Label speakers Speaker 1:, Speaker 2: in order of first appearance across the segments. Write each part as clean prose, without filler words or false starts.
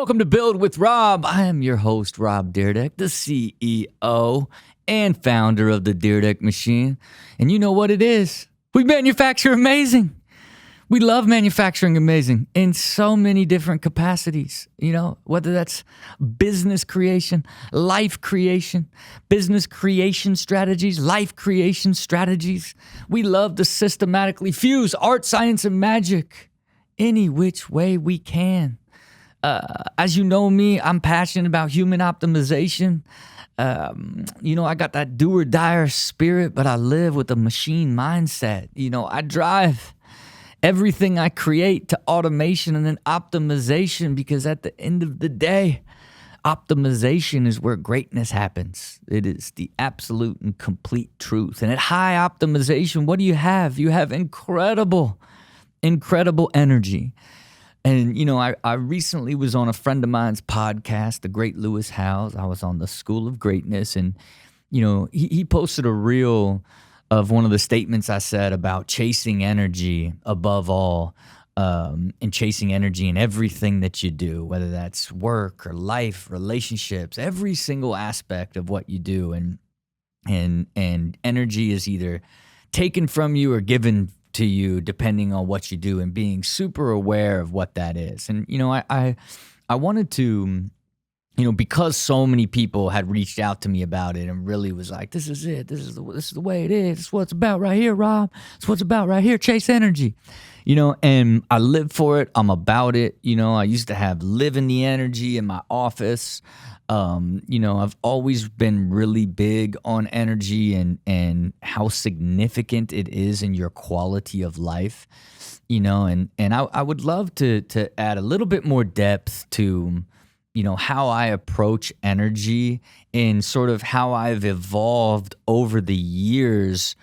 Speaker 1: Welcome to Build with Rob. I am your host, Rob Dyrdek, the CEO and founder of the Dyrdek machine. And you know what it is? We manufacture amazing. We love manufacturing amazing in so many different capacities, whether that's business creation, life creation, business creation strategies, life creation strategies. We love to systematically fuse art, science, and magic any which way we can. As you know me, I'm passionate about human optimization. I got that do or die spirit, but I live with a machine mindset. I drive everything I create to automation and then optimization, because at the end of the day, optimization is where greatness happens. It is the absolute and complete truth. And at high optimization, what do you have? You have incredible energy. And, I recently was on a friend of mine's podcast, the great Lewis Howes. I was on the School of Greatness, and, he posted a reel of one of the statements I said about chasing energy above all, and chasing energy in everything that you do, whether that's work or life, relationships, every single aspect of what you do. And energy is either taken from you or given to you depending on what you do, and being super aware of what that is. And I wanted to, because so many people had reached out to me about it and really was like, this is it, this is the way it is, it's what it's about right here, Rob, it's what it's about right here, chase energy, and I live for it, I'm about it. I used to live in the energy in my office. I've always been really big on energy and how significant it is in your quality of life, and I would love to add a little bit more depth to, how I approach energy and sort of how I've evolved over the years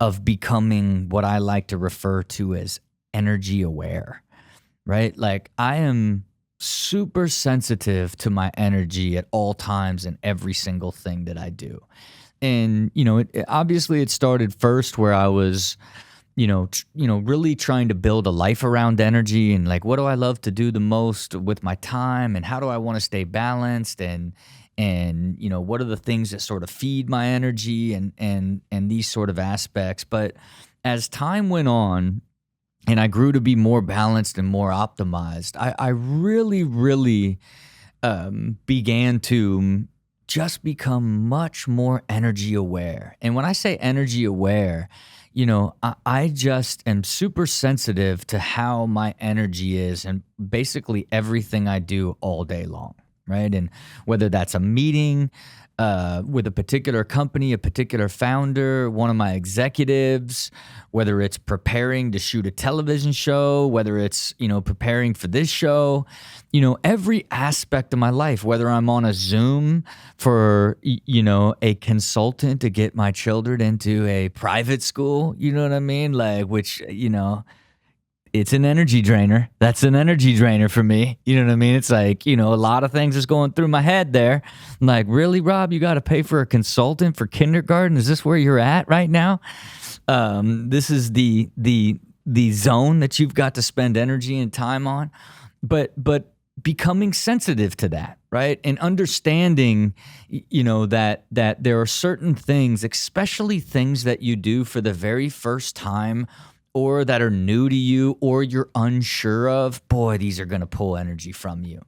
Speaker 1: of becoming what I like to refer to as energy aware, right? Like, I am super sensitive to my energy at all times in every single thing that I do. And, obviously it started first where I was, really trying to build a life around energy, and like, what do I love to do the most with my time, and how do I want to stay balanced, and what are the things that sort of feed my energy, and these sort of aspects. But as time went on, and I grew to be more balanced and more optimized, I really began to just become much more energy aware. And when I say energy aware, I just am super sensitive to how my energy is, and basically everything I do all day long, right? And whether that's a meeting with a particular company, a particular founder, one of my executives, whether it's preparing to shoot a television show, whether it's, preparing for this show, every aspect of my life, whether I'm on a Zoom for, a consultant to get my children into a private school, you know what I mean? Like, which, it's an energy drainer. That's an energy drainer for me. You know what I mean? It's like, a lot of things is going through my head there. I'm like, really, Rob, you got to pay for a consultant for kindergarten? Is this where you're at right now? This is the zone that you've got to spend energy and time on. But becoming sensitive to that, right? And understanding, that there are certain things, especially things that you do for the very first time, or that are new to you, or you're unsure of, boy, these are going to pull energy from you.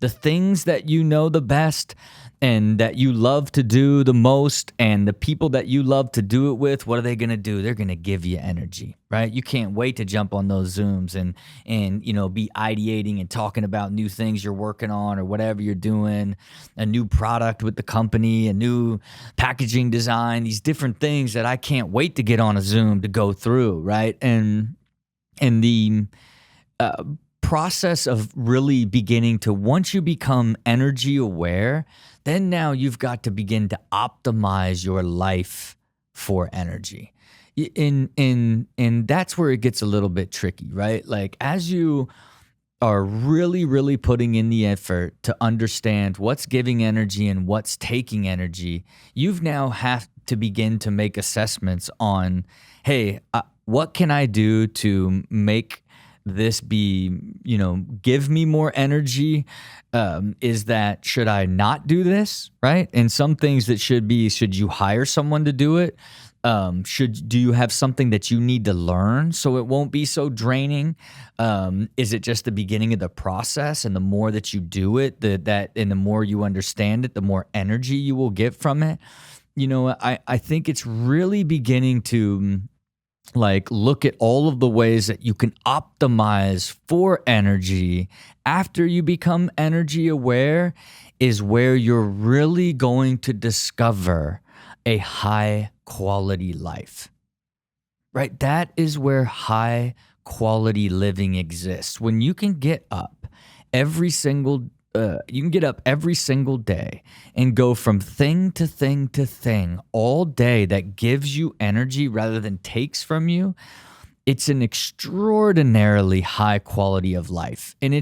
Speaker 1: The things that you know the best and that you love to do the most, and the people that you love to do it with, what are they going to do? They're going to give you energy, right? You can't wait to jump on those Zooms and be ideating and talking about new things you're working on, or whatever you're doing, a new product with the company, a new packaging design, these different things that I can't wait to get on a Zoom to go through, right? And the process of really beginning to, once you become energy aware, then now you've got to begin to optimize your life for energy. And that's where it gets a little bit tricky, right? Like, as you are really putting in the effort to understand what's giving energy and what's taking energy, you've now have to begin to make assessments on, hey, what can I do to make this be, give me more energy? Is that, should I not do this? Right. And some things that should you hire someone to do it? Do you have something that you need to learn so it won't be so draining? Is it just the beginning of the process, and the more that you do it, and the more you understand it, the more energy you will get from it? I think it's really beginning to look at all of the ways that you can optimize for energy after you become energy aware is where you're really going to discover a high quality life, right? That is where high quality living exists. When you can get up every single day and go from thing to thing to thing all day that gives you energy rather than takes from you. It's an extraordinarily high quality of life. And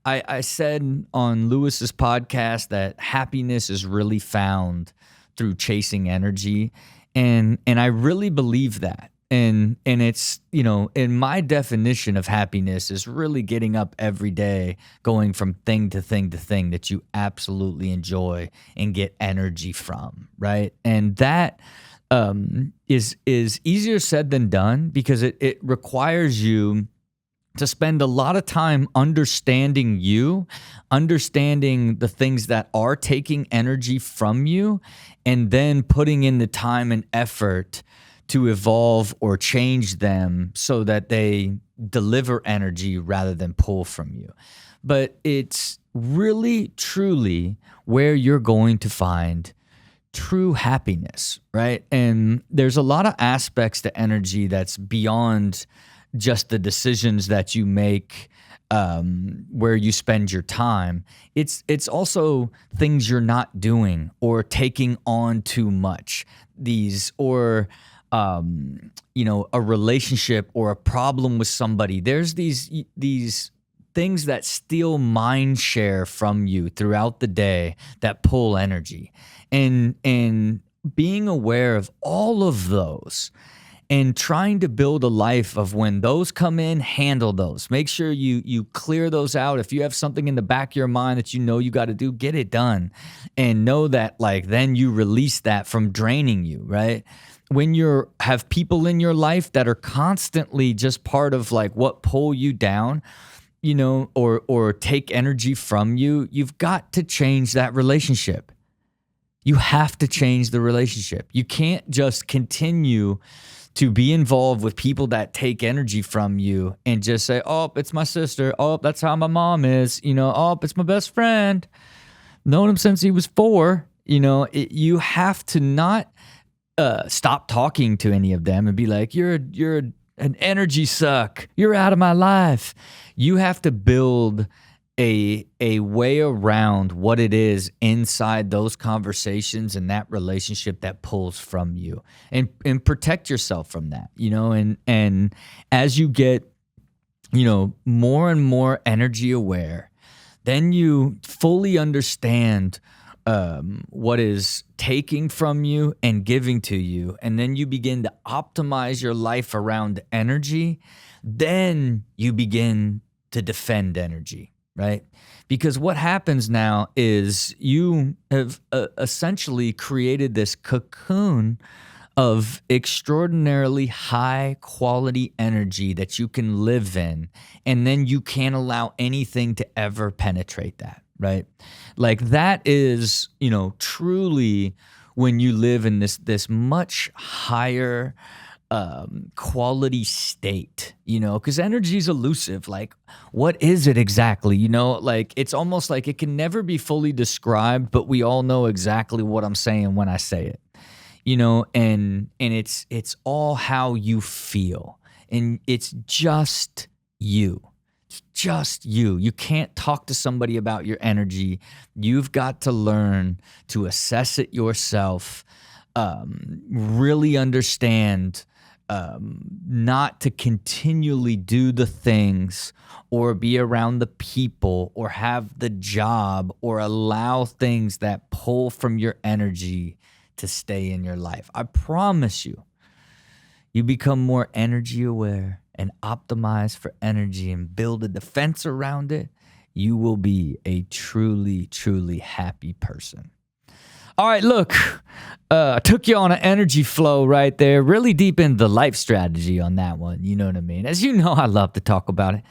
Speaker 1: I said on Lewis's podcast that happiness is really found through chasing energy. And I really believe that. And it's, in my definition of happiness is really getting up every day, going from thing to thing to thing that you absolutely enjoy and get energy from, right? And that is easier said than done, because it requires you to spend a lot of time understanding the things that are taking energy from you, and then putting in the time and effort to evolve or change them so that they deliver energy rather than pull from you. But it's really, truly where you're going to find true happiness, right? And there's a lot of aspects to energy that's beyond just the decisions that you make, where you spend your time. It's also things you're not doing or taking on too much. A relationship or a problem with somebody. There's these things that steal mind share from you throughout the day that pull energy. And being aware of all of those and trying to build a life of when those come in, handle those. Make sure you clear those out. If you have something in the back of your mind that you got to do, get it done. And know that then you release that from draining you, right? When you have people in your life that are constantly just part of what pull you down, or take energy from you, you've got to change that relationship. You have to change the relationship. You can't just continue to be involved with people that take energy from you and just say, oh, it's my sister. Oh, that's how my mom is. Oh, it's my best friend. Known him since he was 4. You have to not stop talking to any of them and be like, you're an energy suck. You're out of my life. You have to build a way around what it is inside those conversations and that relationship that pulls from you, and protect yourself from that, and as you get, more and more energy aware, then you fully understand what is taking from you and giving to you. And then you begin to optimize your life around energy. Then you begin to defend energy, right? Because what happens now is you have essentially created this cocoon of extraordinarily high quality energy that you can live in. And then you can't allow anything to ever penetrate that. Right? That is, truly when you live in this much higher quality state, because energy is elusive. What is it exactly? It's almost like it can never be fully described, but we all know exactly what I'm saying when I say it, and it's all how you feel, and it's just you. It's just you. You can't talk to somebody about your energy. You've got to learn to assess it yourself, really understand, not to continually do the things or be around the people or have the job or allow things that pull from your energy to stay in your life. I promise you, you become more energy aware and optimize for energy and build a defense around it, you will be a truly, truly happy person. All right, look, I took you on an energy flow right there, really deep into the life strategy on that one. You know what I mean? As you know, I love to talk about it.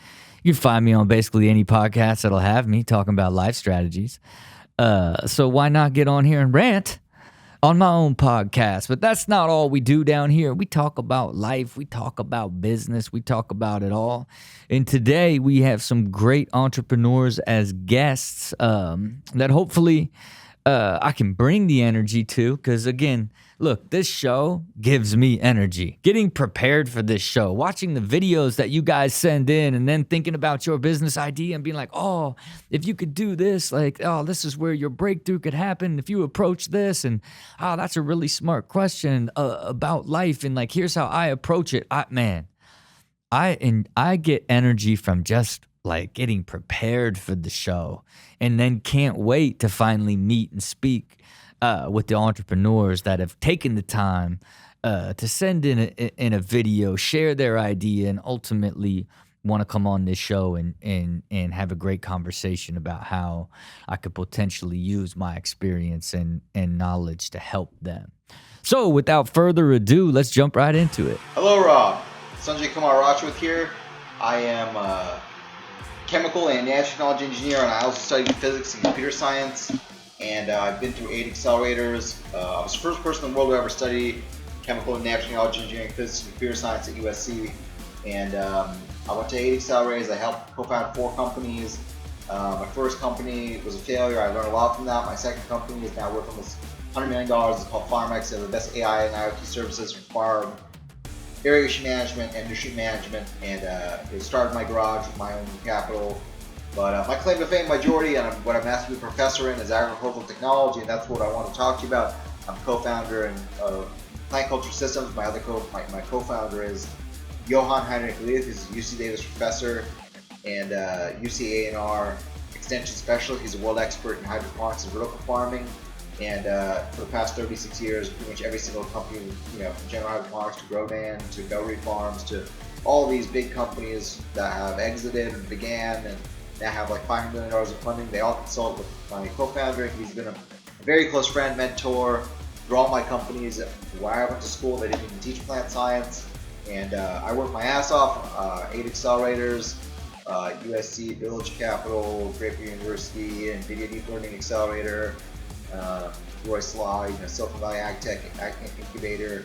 Speaker 1: You can find me on basically any podcast that'll have me talking about life strategies. So why not get on here and rant on my own podcast? But that's not all we do down here. We talk about life. We talk about business. We talk about it all. And today we have some great entrepreneurs as guests that hopefully I can bring the energy to, because again, look, this show gives me energy. Getting prepared for this show, watching the videos that you guys send in, and then thinking about your business idea and being like, oh, if you could do this, like, oh, this is where your breakthrough could happen if you approach this, and oh, that's a really smart question about life, and like, here's how I approach it. I get energy from just like getting prepared for the show, and then can't wait to finally meet and speak with the entrepreneurs that have taken the time to send in a video, share their idea, and ultimately want to come on this show and have a great conversation about how I could potentially use my experience and knowledge to help them. So without further ado, let's jump right into it.
Speaker 2: Hello, Rob. Sanjay Kumar Rajpoot here. I am chemical and nanotechnology engineer, and I also studied physics and computer science, and I've been through 8 accelerators. I was the first person in the world to ever study chemical and nanotechnology engineering, physics and computer science at USC, and I went to 8 accelerators. I helped co-found 4 companies. My first company was a failure. I learned a lot from that. My second company is now worth almost $100 million. It's called Pharmex. They're the best AI and IoT services for farm irrigation management and nutrient management, and it started in my garage with my own capital. But my claim to fame, majority, and what I'm asked to be a professor in, is agricultural technology, and that's what I want to talk to you about. I'm co-founder of Plant Culture Systems. My co-founder is Johann Heinrich Leith. He's a UC Davis professor and UC A&R extension specialist. He's a world expert in hydroponics and vertical farming. And for the past 36 years, pretty much every single company, from General Hydroponics to Grodan to Bellery Farms to all these big companies that have exited and began and now have like $500 million of funding, they all consult with my co-founder. He's been a very close friend, mentor through all my companies. Where I went to school, they didn't even teach plant science. And I worked my ass off, 8 accelerators, USC, Village Capital, Draper University, NVIDIA Deep Learning Accelerator, Royce Law, Silicon Valley Ag Tech Incubator,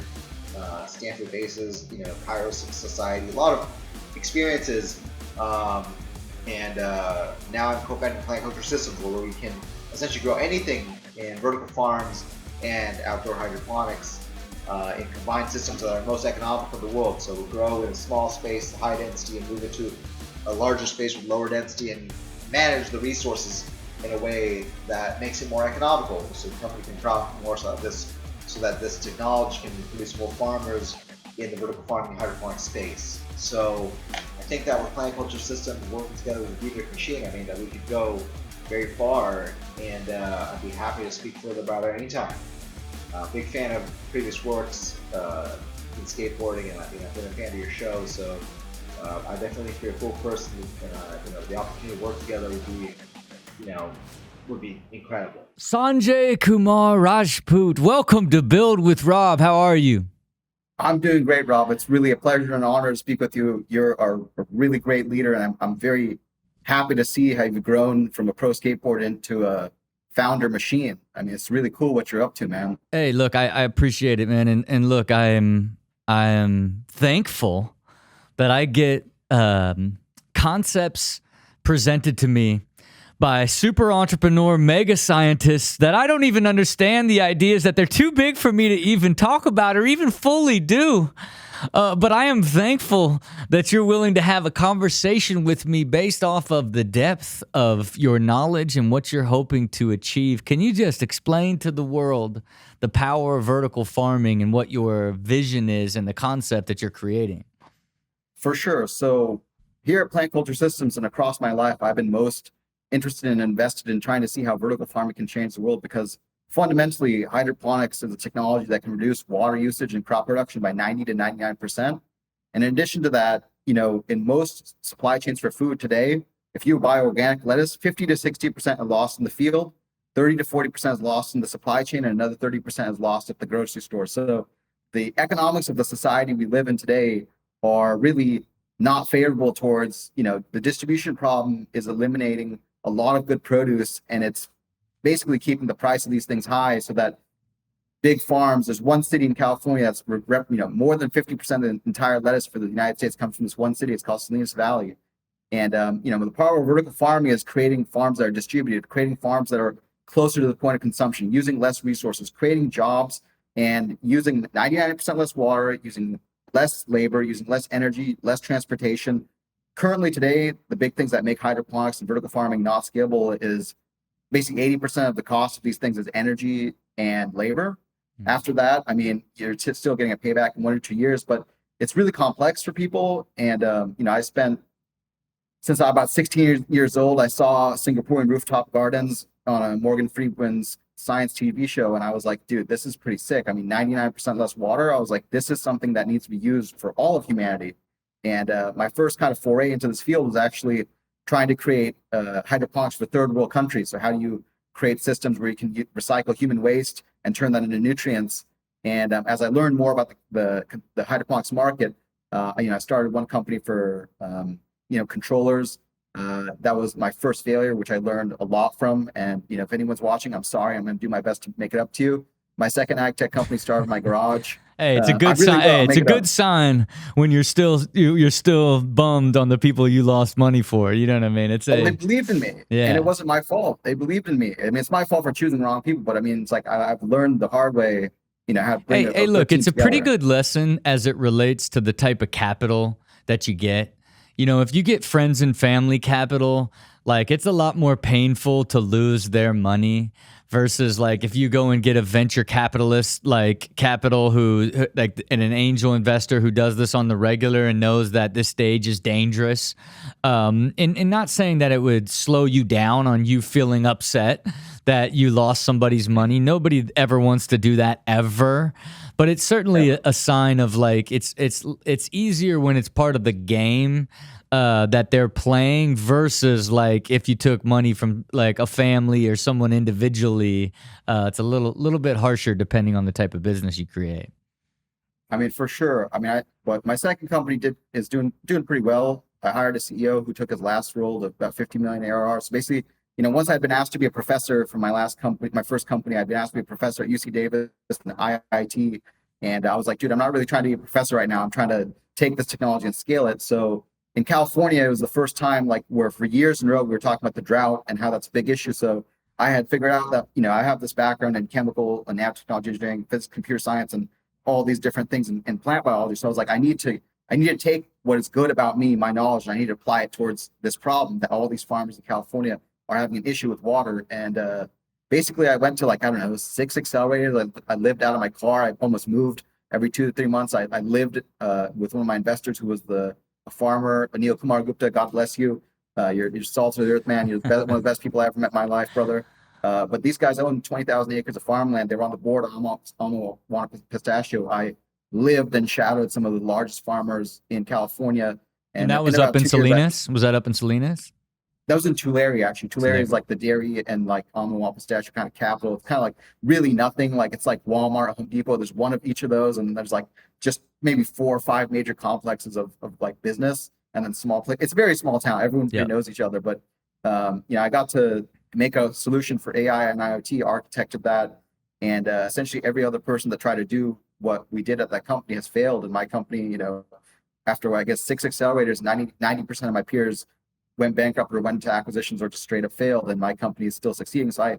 Speaker 2: Stanford Bases, Cairo Society, a lot of experiences, and now I'm co-founding Plant Culture Systems, where we can essentially grow anything in vertical farms and outdoor hydroponics in combined systems that are most economical in the world. So we'll grow in a small space, high density, and move into a larger space with lower density, and manage the resources in a way that makes it more economical, so the company can profit more, so that this technology can produce more farmers in the vertical farming and hydroponic space. So I think that with Plant Culture Systems working together with the Dyrdek machine, that we could go very far, and I'd be happy to speak further about it anytime. Big fan of previous works in skateboarding, and I've been a fan of your show, so I definitely think you're a cool person, and the opportunity to work together would be incredible.
Speaker 1: Sanjay Kumar Rajpoot, welcome to Build with Rob. How are you?
Speaker 3: I'm doing great, Rob. It's really a pleasure and an honor to speak with you. You're a really great leader, and I'm very happy to see how you've grown from a pro skateboard into a founder machine. It's really cool what you're up to, man.
Speaker 1: Hey, look, I appreciate it, man. And look, I am thankful that I get concepts presented to me by super entrepreneur mega scientists that I don't even understand the ideas, that they're too big for me to even talk about or even fully do. But I am thankful that you're willing to have a conversation with me based off of the depth of your knowledge and what you're hoping to achieve. Can you just explain to the world the power of vertical farming and what your vision is and the concept that you're creating?
Speaker 3: For sure. So here at Plant Culture Systems and across my life, I've been most interested and invested in trying to see how vertical farming can change the world, because fundamentally hydroponics is a technology that can reduce water usage and crop production by 90 to 99%. And in addition to that, in most supply chains for food today, if you buy organic lettuce, 50 to 60% are lost in the field, 30 to 40% is lost in the supply chain, and another 30% is lost at the grocery store. So the economics of the society we live in today are really not favorable towards, the distribution problem is eliminating a lot of good produce, and it's basically keeping the price of these things high so that big farms, there's one city in California that's, more than 50% of the entire lettuce for the United States comes from this one city. It's called Salinas Valley. And, the power of vertical farming is creating farms that are distributed, creating farms that are closer to the point of consumption, using less resources, creating jobs, and using 99% less water, using less labor, using less energy, less transportation. Currently today, the big things that make hydroponics and vertical farming not scalable is basically 80% of the cost of these things is energy and labor. After that, you're still getting a payback in 1 or 2 years, but it's really complex for people. And, I spent, since I was about 16 years old, I saw Singaporean rooftop gardens on a Morgan Freeman's science TV show. And I was like, dude, this is pretty sick. 99% less water. I was like, this is something that needs to be used for all of humanity. And my first kind of foray into this field was actually trying to create hydroponics for third world countries. So how do you create systems where you can recycle human waste and turn that into nutrients? And as I learned more about the hydroponics market, I started one company for controllers. That was my first failure, which I learned a lot from. And if anyone's watching, I'm sorry. I'm going to do my best to make it up to you. My second ag tech company started in my garage.
Speaker 1: Hey, it's a good sign. Hey, it's a good sign when you're still bummed on the people you lost money for. You know what I mean?
Speaker 3: They believed in me, and it wasn't my fault. They believed in me. It's my fault for choosing the wrong people, but it's like I've learned the hard way. How to bring
Speaker 1: Hey, look, it's a
Speaker 3: together.
Speaker 1: pretty good lesson as it relates to the type of capital that you get. If you get friends and family capital, like it's a lot more painful to lose their money versus like if you go and get a venture capitalist like capital who like and an angel investor who does this on the regular and knows that this stage is dangerous. And not saying that it would slow you down on you feeling upset that you lost somebody's money. Nobody ever wants to do that ever. But it's certainly a sign of like it's easier when it's part of the game that they're playing versus like if you took money from like a family or someone individually. It's a little bit harsher depending on the type of business you create.
Speaker 3: For sure. But my second company is doing pretty well. I hired a CEO who took his last role to about 50 million ARR. So basically, once I'd been asked to be a professor for my first company, I'd been asked to be a professor at UC Davis and IIT. And I was like, dude, I'm not really trying to be a professor right now. I'm trying to take this technology and scale it. So in California, it was the first time like where for years in a row, we were talking about the drought and how that's a big issue. So I had figured out that, I have this background in chemical and nanotechnology engineering, physics, computer science, and all these different things in plant biology. So I was like, I need to take what is good about me, my knowledge, and I need to apply it towards this problem that all these farmers in California are having an issue with water. And basically I went to 6 accelerators. I lived out of my car. I almost moved every 2 to 3 months. I lived with one of my investors who was a farmer, Anil Kumar Gupta. God bless you. You're salt of the earth, man. You're one of the best people I ever met in my life, brother. But these guys own 20,000 acres of farmland. They were on the board on Pistachio. I lived and shadowed some of the largest farmers in California.
Speaker 1: And that was up in Salinas? Was that up in Salinas?
Speaker 3: That was in Tulare, actually. Tulare is like the dairy and like almond pistachio kind of capital. It's kind of like really nothing. Like it's like Walmart, Home Depot. There's one of each of those, and there's like just maybe 4 or 5 major complexes of like business, and then small place. It's a very small town. Everyone knows each other. But I got to make a solution for AI and IoT, architected that, and essentially every other person that tried to do what we did at that company has failed. And my company, after I guess 6 accelerators, 90% of my peers went bankrupt or went into acquisitions or just straight up failed, and my company is still succeeding. So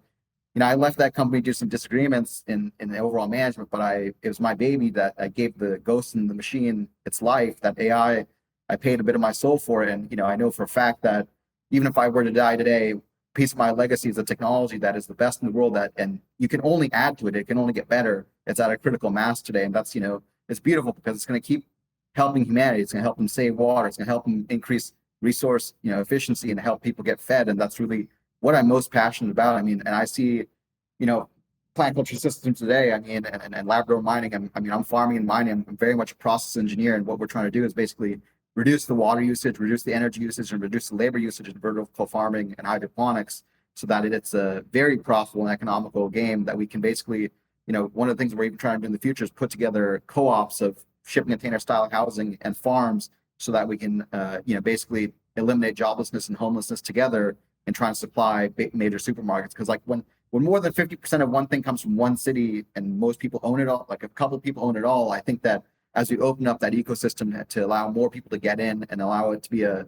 Speaker 3: I left that company due to some disagreements in the overall management, but it was my baby that I gave the ghost in the machine its life, that AI. I paid a bit of my soul for it. And, I know for a fact that even if I were to die today, a piece of my legacy is a technology that is the best in the world, and you can only add to it. It can only get better. It's at a critical mass today. And that's, it's beautiful because it's going to keep helping humanity. It's going to help them save water. It's going to help them increase resource, efficiency, and help people get fed. And that's really what I'm most passionate about. And I see, plant culture systems today, and lab grown mining. I'm farming and mining. I'm very much a process engineer. And what we're trying to do is basically reduce the water usage, reduce the energy usage, and reduce the labor usage in vertical farming and hydroponics, so that it's a very profitable and economical game that we can basically, one of the things we're even trying to do in the future is put together co-ops of shipping container style housing and farms, so that we can, basically eliminate joblessness and homelessness together and try and supply major supermarkets. Because like when more than 50% of one thing comes from one city and most people own it all, like a couple of people own it all, I think that as we open up that ecosystem to allow more people to get in and allow it to be a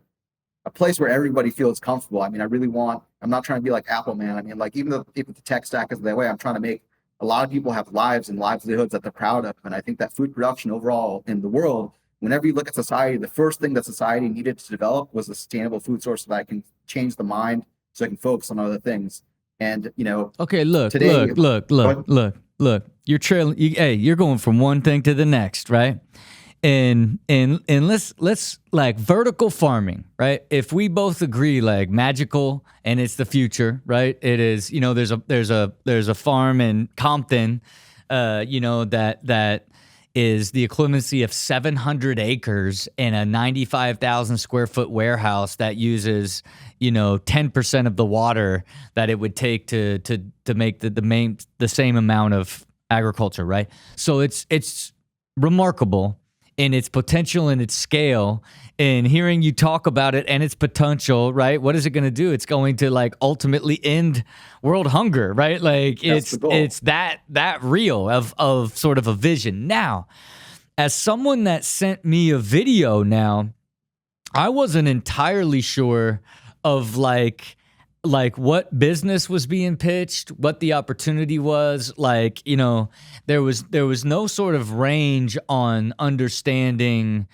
Speaker 3: place where everybody feels comfortable. I mean, I'm not trying to be like Apple, man. I mean, like even if the tech stack is that way, I'm trying to make a lot of people have lives and livelihoods that they're proud of. And I think that food production overall in the world, whenever you look at society, the first thing that society needed to develop was a sustainable food source so that I can change the mind, so I can focus on other things. And
Speaker 1: okay, look,
Speaker 3: today,
Speaker 1: look. You're trailing. You're going from one thing to the next, right? And let's like vertical farming, right? If we both agree, like magical and it's the future, right? It is. There's a farm in Compton, that is the equivalency of 700 acres and a 95,000 square foot warehouse that uses 10% of the water that it would take to make the same amount of agriculture, right? So it's remarkable in its potential and its scale. And hearing you talk about it and its potential, right? What is it going to do? It's going to like ultimately end world hunger, right? Like it's that real of sort of a vision. Now, as someone that sent me a video now, I wasn't entirely sure of like what business was being pitched, what the opportunity was. Like, there was no sort of range on understanding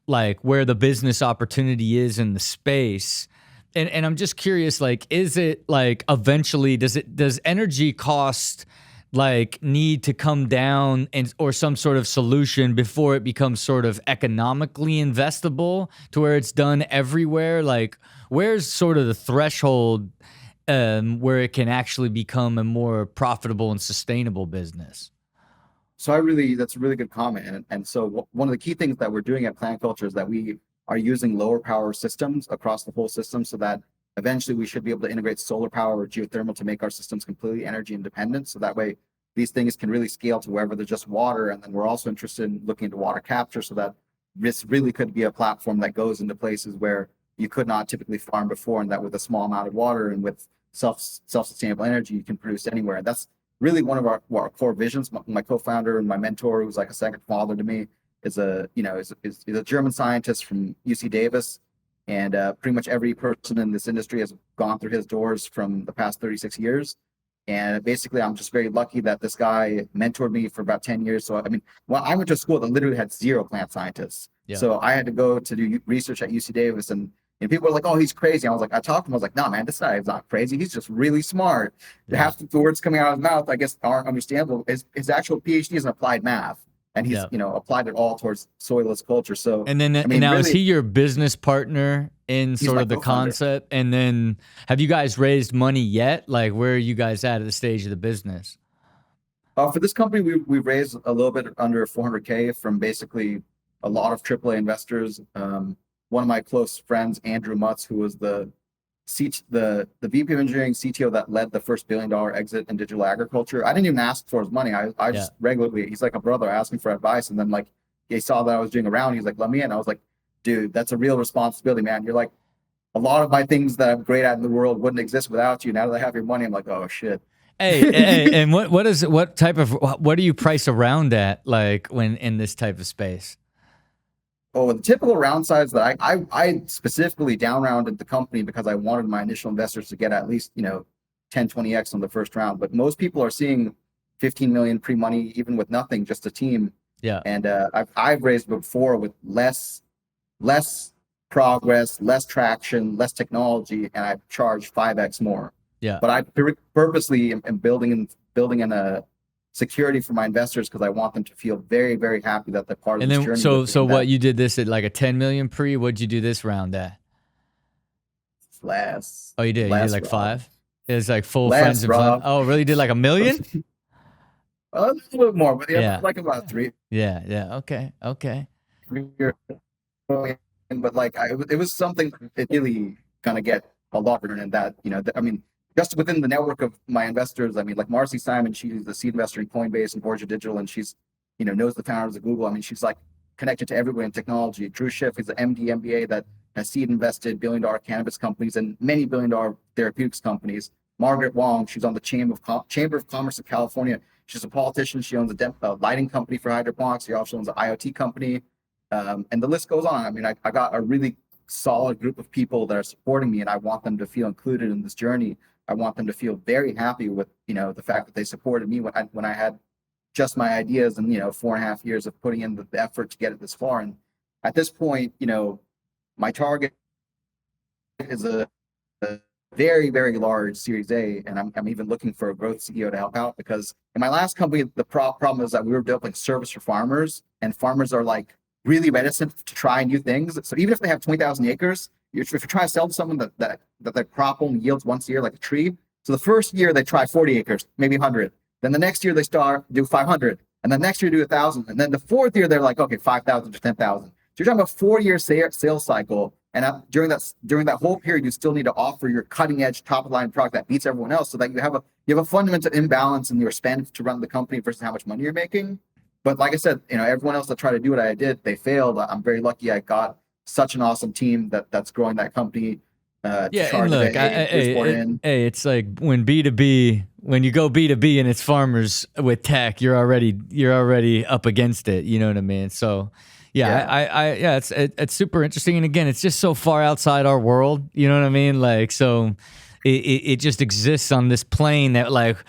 Speaker 1: like where the business opportunity is in the space. And I'm just curious, like, is it like eventually does energy cost like need to come down or some sort of solution before it becomes sort of economically investable to where it's done everywhere? Like, where's sort of the threshold where it can actually become a more profitable and sustainable business?
Speaker 3: So that's a really good comment. And so one of the key things that we're doing at Plant Culture is that we are using lower power systems across the whole system, so that eventually we should be able to integrate solar power or geothermal to make our systems completely energy independent. So that way these things can really scale to wherever there's just water. And then we're also interested in looking into water capture, so that this really could be a platform that goes into places where you could not typically farm before, and that with a small amount of water and with self-sustainable energy, you can produce anywhere. And that's really one of our core visions. My co-founder and my mentor, who's like a second father to me, is a German scientist from UC Davis, and pretty much every person in this industry has gone through his doors from the past 36 years. And basically, I'm just very lucky that this guy mentored me for about 10 years. So, I mean, I went to a school that literally had 0 plant scientists. Yeah. So I had to go to do research at UC Davis, and people were like, "Oh, he's crazy." I talked to him. I was like, "No, man, this guy is not crazy. He's just really smart." Yeah. Half the words coming out of his mouth, I guess, aren't understandable. His actual PhD is in applied math, and he's applied it all towards soilless culture. So,
Speaker 1: and then now really, is he your business partner in sort of the concept? And then have you guys raised money yet? Like, where are you guys at the stage of the business?
Speaker 3: For this company, we raised a little bit under $400K from basically a lot of AAA investors. One of my close friends, Andrew Mutz, who was the VP of engineering CTO that led the first $1 billion exit in digital agriculture. I didn't even ask for his money. I just regularly, he's like a brother, asking for advice. And then like he saw that I was doing around, he's like, "Let me in." I was like, "Dude, that's a real responsibility, man. You're like, a lot of my things that I'm great at in the world wouldn't exist without you. Now that I have your money," I'm like, "Oh shit."
Speaker 1: Hey, and what do you price around at, like, when in this type of space?
Speaker 3: Oh, the typical round size that I specifically down rounded the company because I wanted my initial investors to get at least 10, 20x on the first round. But most people are seeing 15 million pre-money, even with nothing, just a team.
Speaker 1: Yeah.
Speaker 3: And I've raised before with less progress, less traction, less technology, and I've charged 5x more.
Speaker 1: Yeah.
Speaker 3: But I purposely am building in a security for my investors because I want them to feel very, very happy that they're part of this journey.
Speaker 1: So what, you did this at like a 10 million pre? What'd you do this round at?
Speaker 3: Less.
Speaker 1: Oh, you did? You did like
Speaker 3: Rob.
Speaker 1: 5? It's like full friends and fun. Oh, really? You did like $1 million?
Speaker 3: A little bit more, but like about 3.
Speaker 1: Yeah. Okay.
Speaker 3: but like it was something that really gonna get a lot better than that. I mean, just within the network of my investors, I mean, like Marcy Simon, she's the seed investor in Coinbase and Borja Digital, and she's, knows the founders of Google. I mean, she's like connected to everyone in technology. Drew Schiff is the MD MBA that has seed invested billion-dollar cannabis companies and many billion-dollar therapeutics companies. Margaret Wong, she's on the Chamber of Commerce of California. She's a politician. She owns a lighting company for hydroponics. She also owns an IoT company. And the list goes on. I mean, I got a really solid group of people that are supporting me, and I want them to feel included in this journey. I want them to feel very happy with, the fact that they supported me when I had just my ideas and, 4.5 years of putting in the effort to get it this far. And at this point, my target is a very, very large Series A, and I'm even looking for a growth CEO to help out, because in my last company, the problem is that we were developing service for farmers, and farmers are like really reticent to try new things. So even if they have 20,000 acres, if you try to sell to someone that the crop only yields once a year, like a tree. So the first year they try 40 acres, maybe 100. Then the next year they do 500, and then next year do 1,000, and then the fourth year they're like, okay, 5,000 to 10,000. So you're talking about a 4-year sales cycle. And during that whole period, you still need to offer your cutting edge top of line product that beats everyone else, so that you have a fundamental imbalance in your spend to run the company versus how much money you're making. But like I said, everyone else that tried to do what I did, they failed. I'm very lucky I got such an awesome team that's growing that company.
Speaker 1: Yeah, and look, it's like when you go B2B and it's farmers with tech, you're already up against it. You know what I mean? So. Yeah, it's super interesting, and again, it's just so far outside our world. You know what I mean? Like, so it just exists on this plane that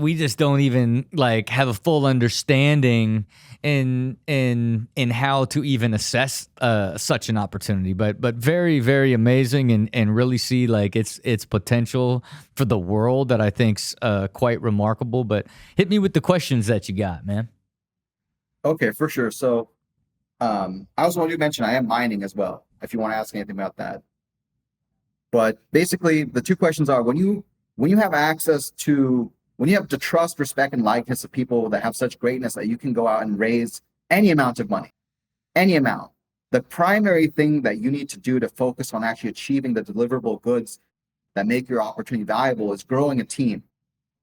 Speaker 1: we just don't even like have a full understanding in how to even assess such an opportunity. But very, very amazing, and really see like its potential for the world that I think's quite remarkable. But hit me with the questions that you got, man.
Speaker 3: Okay, for sure. So. I also want to mention I am mining as well, if you want to ask anything about that. But basically, the two questions are: when you have the trust, respect, and likeness of people that have such greatness that you can go out and raise any amount of money, any amount. The primary thing that you need to do to focus on actually achieving the deliverable goods that make your opportunity valuable is growing a team.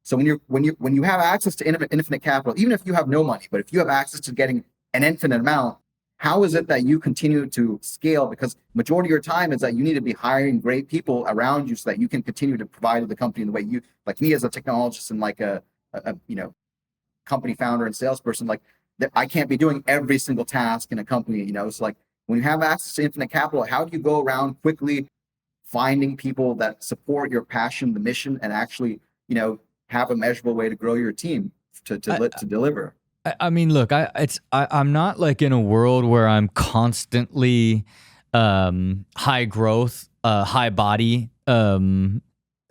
Speaker 3: So when you have access to infinite capital, even if you have no money, but if you have access to getting an infinite amount, how is it that you continue to scale? Because majority of your time is that you need to be hiring great people around you so that you can continue to provide the company in the way you, like me as a technologist and like a company founder and salesperson, like I can't be doing every single task in a company, It's like when you have access to infinite capital, how do you go around quickly finding people that support your passion, the mission, and actually, have a measurable way to grow your team to deliver?
Speaker 1: I mean, look, I'm not like in a world where I'm constantly high growth, high body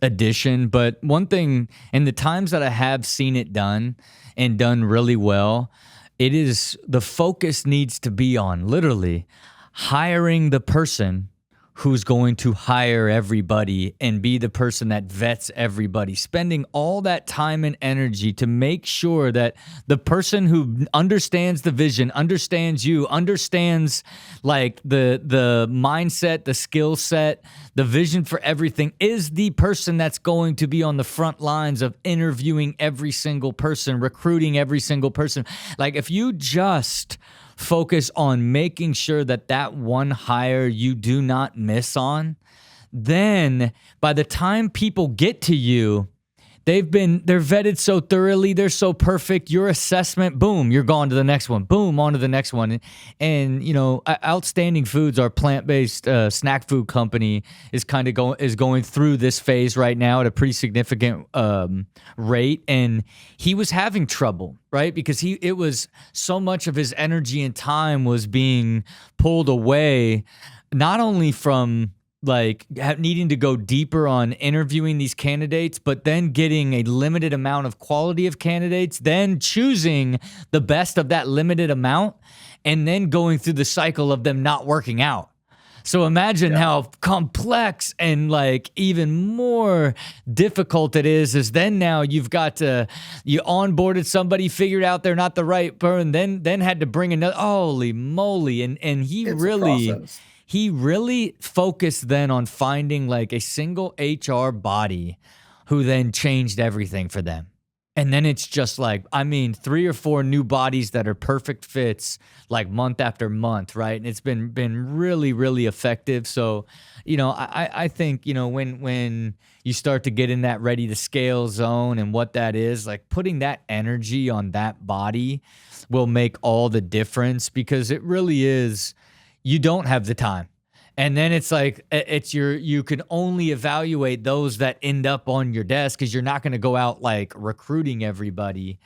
Speaker 1: addition. But one thing, in the times that I have seen it done and done really well, it is the focus needs to be on literally hiring the person who's going to hire everybody and be the person that vets everybody, spending all that time and energy to make sure that the person who understands the vision, understands you, understands like the mindset, the skill set, the vision for everything is the person that's going to be on the front lines of interviewing every single person, recruiting every single person. Like if you just focus on making sure that one hire you do not miss on, then by the time people get to you, they're vetted so thoroughly, they're so perfect. Your assessment, boom, you're gone to the next one. Boom, on to the next one. And Outstanding Foods, our plant-based snack food company, is going through this phase right now at a pretty significant rate. And he was having trouble, right? Because it was so much of his energy and time was being pulled away, not only from like needing to go deeper on interviewing these candidates, but then getting a limited amount of quality of candidates, then choosing the best of that limited amount, and then going through the cycle of them not working out. So imagine how complex and like even more difficult it is then now you onboarded somebody, figured out they're not the right person, then had to bring another, holy moly. And he he really focused then on finding like a single HR body who then changed everything for them. And then it's just like, I mean, 3 or 4 new bodies that are perfect fits, like month after month, right? And it's been really, really effective. So, you know, I think, you know, when you start to get in that ready to scale zone and what that is, like putting that energy on that body will make all the difference, because it really is, you don't have the time. And then it's like, you can only evaluate those that end up on your desk, because you're not going to go out like recruiting everybody.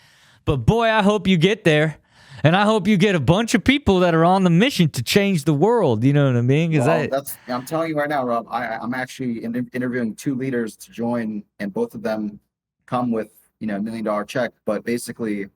Speaker 1: But boy, I hope you get there. And I hope you get a bunch of people that are on the mission to change the world. You know what I mean?
Speaker 3: Well, I'm telling you right now, Rob, I'm actually interviewing 2 leaders to join, and both of them come with, you know, $1 million check. But basically,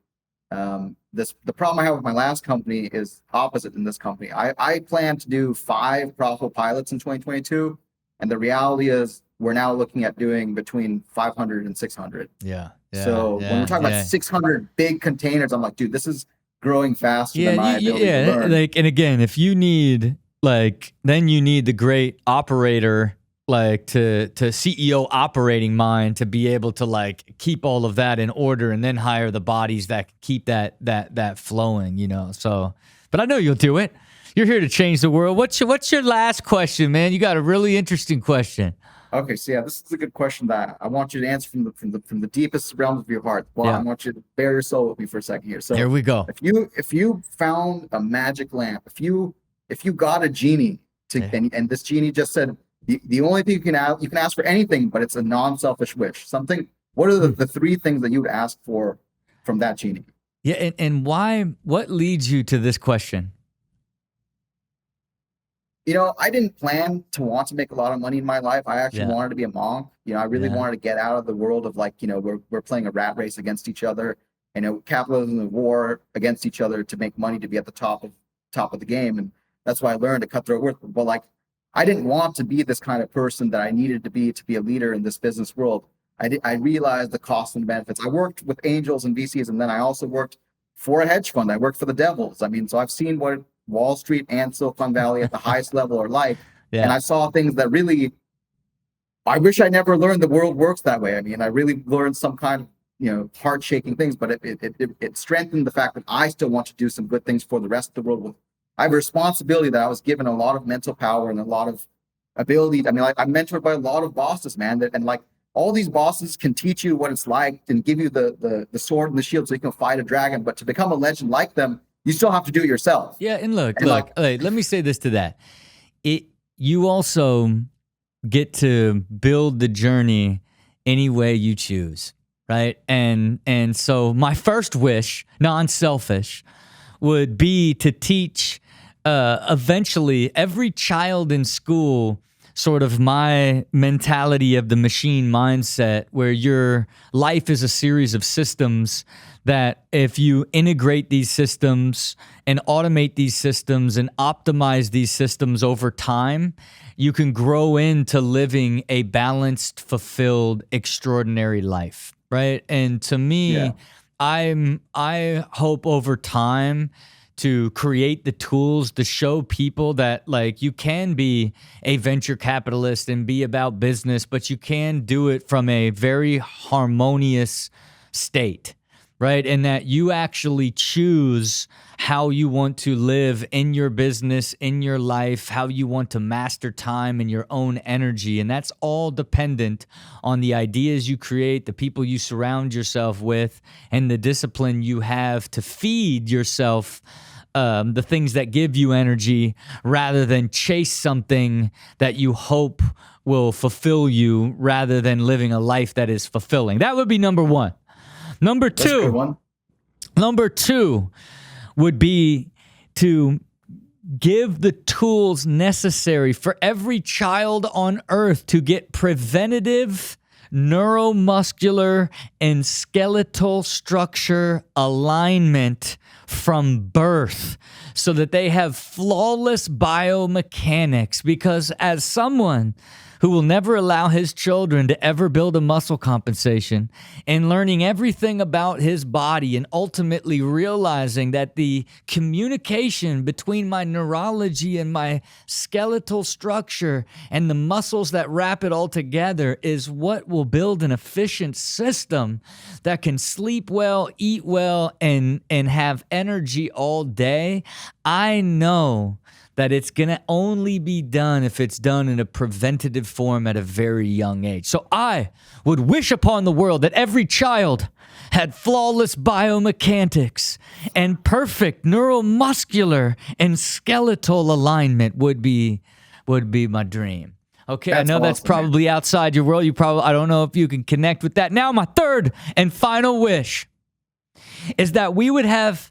Speaker 3: the problem I have with my last company is opposite in this company. I plan to do 5 profitable pilots in 2022, and the reality is we're now looking at doing between 500 and 600.
Speaker 1: Yeah.
Speaker 3: So when we're talking about 600 big containers, I'm like, dude, this is growing faster than my ability to learn.
Speaker 1: Like, and again, if you need, like, then you need the great operator, like to CEO operating mind to be able to like keep all of that in order, and then hire the bodies that keep that flowing, you know. So, but I know you'll do it. You're here to change the world. What's your last question, man? You got a really interesting question.
Speaker 3: Okay, so yeah, this is a good question that I want you to answer from the deepest realms of your heart. Well, I want you to bare your soul with me for a second here. So
Speaker 1: here we go.
Speaker 3: If you found a magic lamp, if you got a genie and this genie just said, the only thing you can ask for anything, but it's a non-selfish wish. Something. What are the 3 things that you would ask for from that genie?
Speaker 1: Yeah, and why? What leads you to this question?
Speaker 3: You know, I didn't plan to want to make a lot of money in my life. I actually wanted to be a monk. You know, I really wanted to get out of the world of like, you know, we're playing a rat race against each other, and you know, capitalism and war against each other to make money, to be at the top of the game. And that's why I learned to cut through it. But like, I didn't want to be this kind of person that I needed to be a leader in this business world. I realized the costs and benefits. I worked with angels and VCs, and then I also worked for a hedge fund. I worked for the devils. I mean, so I've seen what Wall Street and Silicon Valley at the highest level are like. Yeah. And I saw things that really, I wish I never learned the world works that way. I mean, I really learned some kind of, you know, heart shaking things, but it strengthened the fact that I still want to do some good things for the rest of the world. I have a responsibility that I was given a lot of mental power and a lot of ability. I mean, like, I'm mentored by a lot of bosses, man, and like all these bosses can teach you what it's like and give you the sword and the shield so you can fight a dragon. But to become a legend like them, you still have to do it yourself.
Speaker 1: Yeah, and look, let me say this to that. You also get to build the journey any way you choose, right? And so my first wish, non-selfish, would be to teach eventually every child in school sort of my mentality of the machine mindset, where your life is a series of systems that if you integrate these systems and automate these systems and optimize these systems over time, you can grow into living a balanced, fulfilled, extraordinary life, right? And to me, I hope over time to create the tools to show people that, like, you can be a venture capitalist and be about business, but you can do it from a very harmonious state, right? And that you actually choose how you want to live in your business, in your life, how you want to master time and your own energy. And that's all dependent on the ideas you create, the people you surround yourself with, and the discipline you have to feed yourself the things that give you energy, rather than chase something that you hope will fulfill you, rather than living a life that is fulfilling. That would be number one. Number two would be to give the tools necessary for every child on earth to get preventative neuromuscular and skeletal structure alignment from birth, so that they have flawless biomechanics. Because as someone who will never allow his children to ever build a muscle compensation, and learning everything about his body and ultimately realizing that the communication between my neurology and my skeletal structure and the muscles that wrap it all together is what will build an efficient system that can sleep well, eat well, and have energy all day. I know that it's going to only be done if it's done in a preventative form at a very young age. So I would wish upon the world that every child had flawless biomechanics and perfect neuromuscular and skeletal alignment would be my dream. Okay, I know that's probably outside your world. I don't know if you can connect with that. Now, my third and final wish is that we would have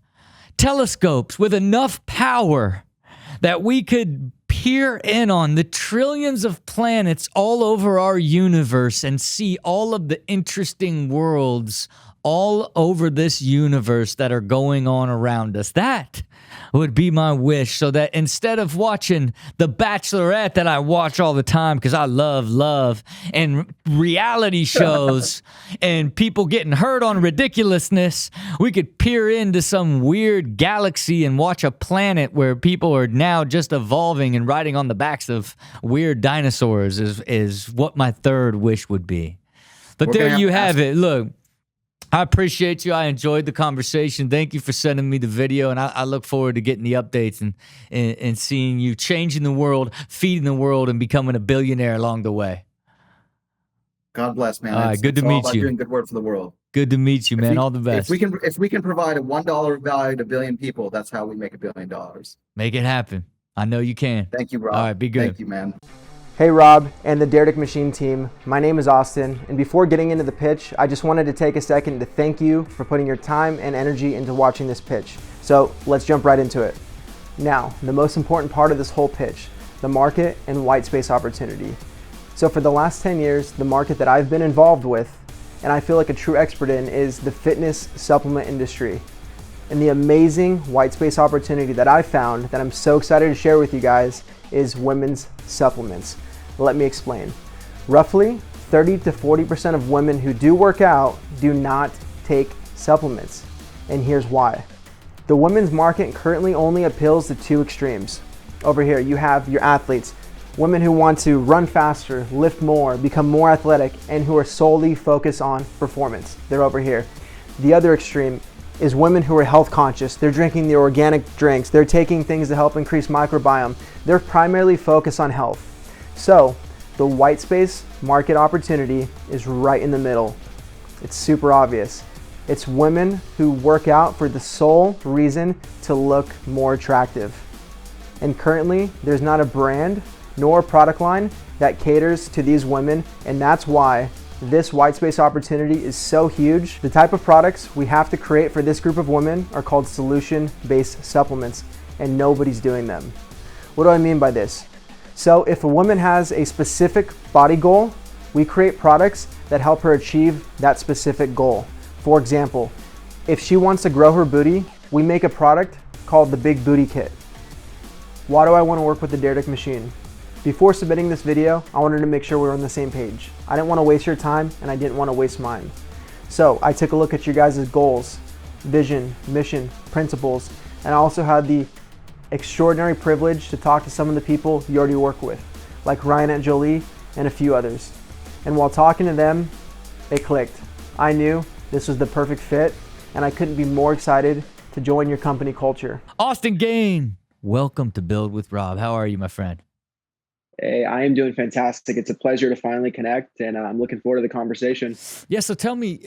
Speaker 1: telescopes with enough power that we could peer in on the trillions of planets all over our universe and see all of the interesting worlds all over this universe that are going on around us. That would be my wish, so that instead of watching The Bachelorette that I watch all the time because I love and reality shows and people getting hurt on ridiculousness, we could peer into some weird galaxy and watch a planet where people are now just evolving and riding on the backs of weird dinosaurs is what my third wish would be. But there you have it. Look, I appreciate you. I enjoyed the conversation. Thank you for sending me the video, and I look forward to getting the updates and seeing you changing the world, feeding the world, and becoming a billionaire along the way.
Speaker 3: God bless, man.
Speaker 1: All right, good to meet you.
Speaker 3: Doing good work for the world.
Speaker 1: Good to meet you, man. All the best.
Speaker 3: If we can provide a $1 value to a billion people, that's how we make $1 billion.
Speaker 1: Make it happen. I know you can.
Speaker 3: Thank you, Rob.
Speaker 1: All right, be good.
Speaker 3: Thank you, man.
Speaker 4: Hey Rob and the Dyrdek Machine team, my name is Austin, and before getting into the pitch, I just wanted to take a second to thank you for putting your time and energy into watching this pitch. So let's jump right into it. Now, the most important part of this whole pitch, the market and white space opportunity. So for the last 10 years, the market that I've been involved with, and I feel like a true expert in, is the fitness supplement industry. And the amazing white space opportunity that I found that I'm so excited to share with you guys is women's supplements. Let me explain. Roughly 30 to 40% of women who do work out do not take supplements. And here's why. The women's market currently only appeals to two extremes. Over here, you have your athletes, women who want to run faster, lift more, become more athletic, and who are solely focused on performance. They're over here. The other extreme is women who are health conscious. They're drinking the organic drinks. They're taking things to help increase microbiome. They're primarily focused on health. So the white space market opportunity is right in the middle. It's super obvious. It's women who work out for the sole reason to look more attractive. And currently, there's not a brand nor a product line that caters to these women, and that's why this white space opportunity is so huge. The type of products we have to create for this group of women are called solution-based supplements, and nobody's doing them. What do I mean by this? So if a woman has a specific body goal, we create products that help her achieve that specific goal. For example, if she wants to grow her booty, we make a product called the Big Booty Kit. Why do I want to work with the Dyrdek machine? Before submitting this video, I wanted to make sure we were on the same page. I didn't want to waste your time, and I didn't want to waste mine. So I took a look at your guys' goals, vision, mission, principles, and I also had the extraordinary privilege to talk to some of the people you already work with, like Ryan and Jolie and a few others. And while talking to them, it clicked. I knew this was the perfect fit, and I couldn't be more excited to join your company culture.
Speaker 1: Austin Gain, welcome to Build with Rob. How are you, my friend?
Speaker 4: Hey, I am doing fantastic. It's a pleasure to finally connect, and I'm looking forward to the conversation.
Speaker 1: Yeah, so tell me,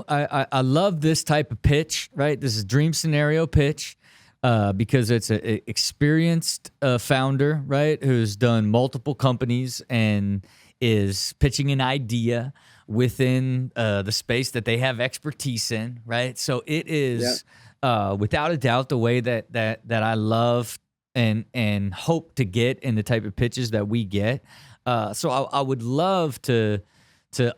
Speaker 1: I love this type of pitch, right? This is dream scenario pitch. Because it's an experienced founder, right, who's done multiple companies and is pitching an idea within the space that they have expertise in, right? So it is, without a doubt, the way that I love and hope to get in the type of pitches that we get. So I would love to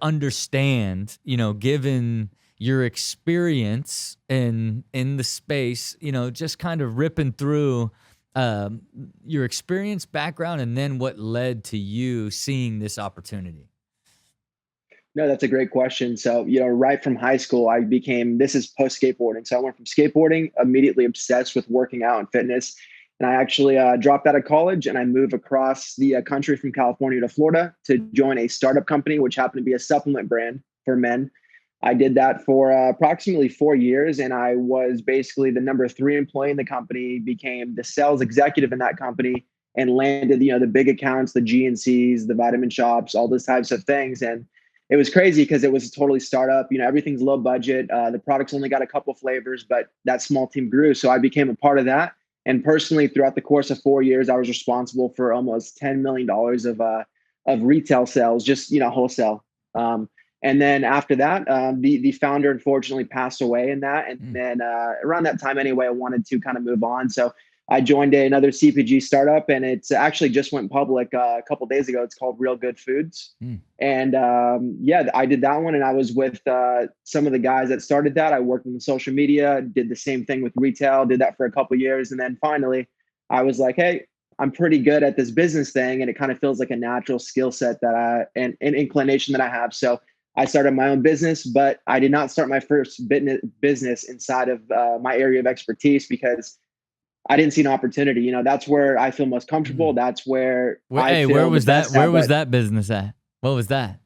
Speaker 1: understand, given your experience in the space, just kind of ripping through um, your experience, background, and then what led to you seeing this opportunity?
Speaker 5: No, that's a great question. So, right from high school, this is post skateboarding. So I went from skateboarding, immediately obsessed with working out and fitness. And I actually dropped out of college and I moved across the country from California to Florida to join a startup company, which happened to be a supplement brand for men. I did that for approximately 4 years, and I was basically the number 3 employee in the company, became the sales executive in that company, and landed, the big accounts, the GNCs, the vitamin shops, all those types of things. And it was crazy because it was a totally startup. Everything's low budget. The products only got a couple flavors, but that small team grew. So I became a part of that. And personally, throughout the course of 4 years, I was responsible for almost $10 million of retail sales, just wholesale. And then after that, the founder unfortunately passed away in that. And then around that time anyway, I wanted to kind of move on. So I joined another CPG startup, and it's actually just went public a couple of days ago. It's called Real Good Foods. And I did that one. And I was with some of the guys that started that. I worked in the social media, did the same thing with retail, did that for a couple of years. And then finally I was like, hey, I'm pretty good at this business thing. And it kind of feels like a natural skill set and an inclination that I have. So I started my own business, but I did not start my first business inside of my area of expertise because I didn't see an opportunity. That's where I feel most comfortable. That's where
Speaker 1: where was that? Where was that business at? What was that?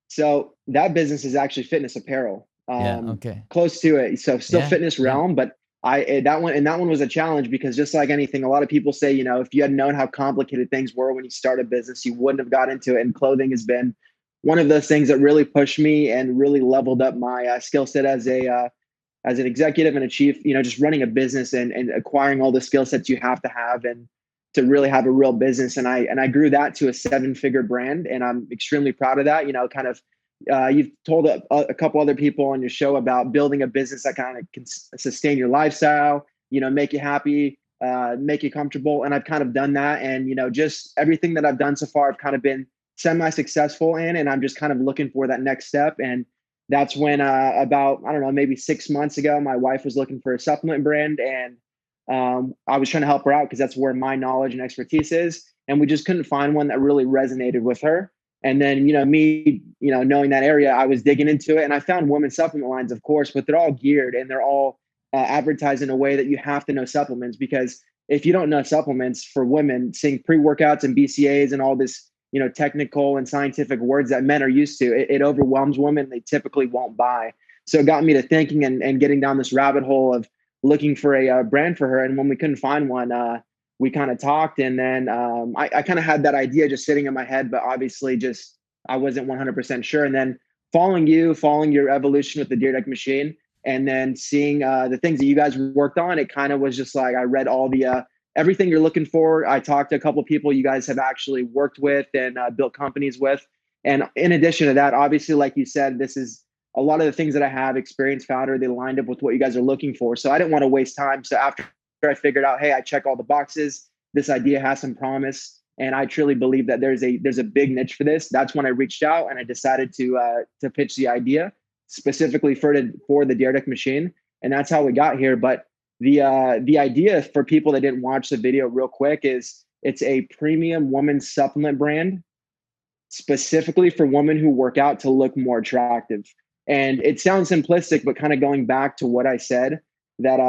Speaker 5: So that business is actually fitness apparel.
Speaker 1: Okay.
Speaker 5: Close to it. So still fitness realm, but that one was a challenge because just like anything, a lot of people say, if you had known how complicated things were when you start a business, you wouldn't have got into it. And clothing has been one of those things that really pushed me and really leveled up my skill set as an executive and a chief, just running a business and acquiring all the skill sets you have to have and to really have a real business. And I grew that to a 7-figure brand. And I'm extremely proud of that. You've told a couple other people on your show about building a business that kind of can sustain your lifestyle, make you happy, make you comfortable. And I've kind of done that. And, just everything that I've done so far, I've kind of been semi-successful in, and I'm just kind of looking for that next step. And that's when about, I don't know, maybe 6 months ago, my wife was looking for a supplement brand, and I was trying to help her out because that's where my knowledge and expertise is. And we just couldn't find one that really resonated with her. And then, me, knowing that area, I was digging into it, and I found women's supplement lines, of course, but they're all geared and they're all advertised in a way that you have to know supplements, because if you don't know supplements for women, seeing pre-workouts and BCAAs and all this, technical and scientific words that men are used to, it overwhelms women. They typically won't buy. So it got me to thinking and getting down this rabbit hole of looking for a brand for her. And when we couldn't find one, we kind of talked, and then I kind of had that idea just sitting in my head, but obviously I wasn't 100% sure. And then following your evolution with the Dyrdek machine, and then seeing the things that you guys worked on, it kind of was just like, I read all the everything you're looking for. I talked to a couple of people you guys have actually worked with and built companies with. And in addition to that, obviously, like you said, this is a lot of the things that I have experienced founder, they lined up with what you guys are looking for. So I didn't want to waste time. So after I figured out, hey, I check all the boxes, this idea has some promise, and I truly believe that there's a big niche for this. That's when I reached out and I decided to pitch the idea specifically for the Dyrdek machine. And that's how we got here. But the idea, for people that didn't watch the video real quick, is it's a premium women's supplement brand specifically for women who work out to look more attractive. And it sounds simplistic, but kind of going back to what I said, that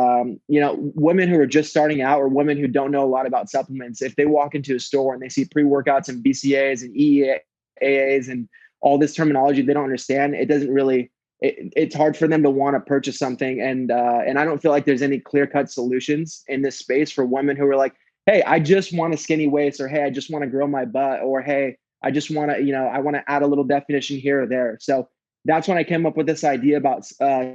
Speaker 5: women who are just starting out, or women who don't know a lot about supplements, if they walk into a store and they see pre-workouts and BCAAs and EAAs and all this terminology they don't understand, it doesn't really, it's hard for them to want to purchase something. And I don't feel like there's any clear-cut solutions in this space for women who are like, hey, I just want a skinny waist, or hey, I just want to grow my butt, or hey, I just want to, I want to add a little definition here or there. So that's when I came up with this idea about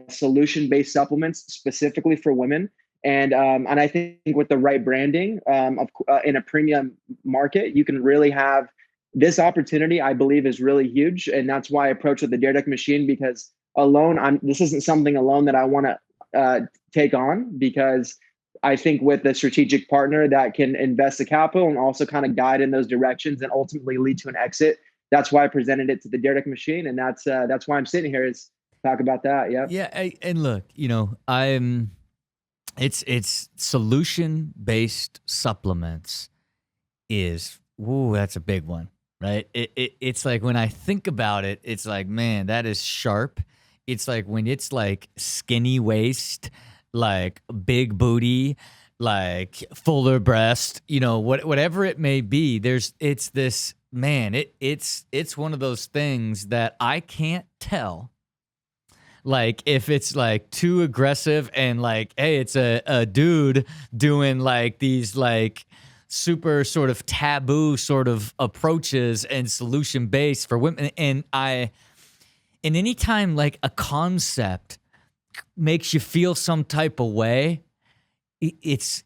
Speaker 5: solution-based supplements specifically for women. And I think with the right branding in a premium market, you can really have this opportunity. I believe is really huge. And that's why I approached with the Dyrdek machine, because this isn't something alone that I want to take on, because I think with a strategic partner that can invest the capital and also kind of guide in those directions and ultimately lead to an exit, that's why I presented it to the Dyrdek machine. And that's why I'm sitting here, is talk about that. Yeah.
Speaker 1: Yeah. And look, it's solution-based supplements is, that's a big one, right? It's like when I think about it, it's like, man, that is sharp. It's like when it's like skinny waist, like big booty, like fuller breast, whatever it may be. It's this, man, it's one of those things that I can't tell. Like if it's like too aggressive and like, hey, it's a dude doing like these like super sort of taboo sort of approaches and solution based for women. And anytime like a concept makes you feel some type of way, it's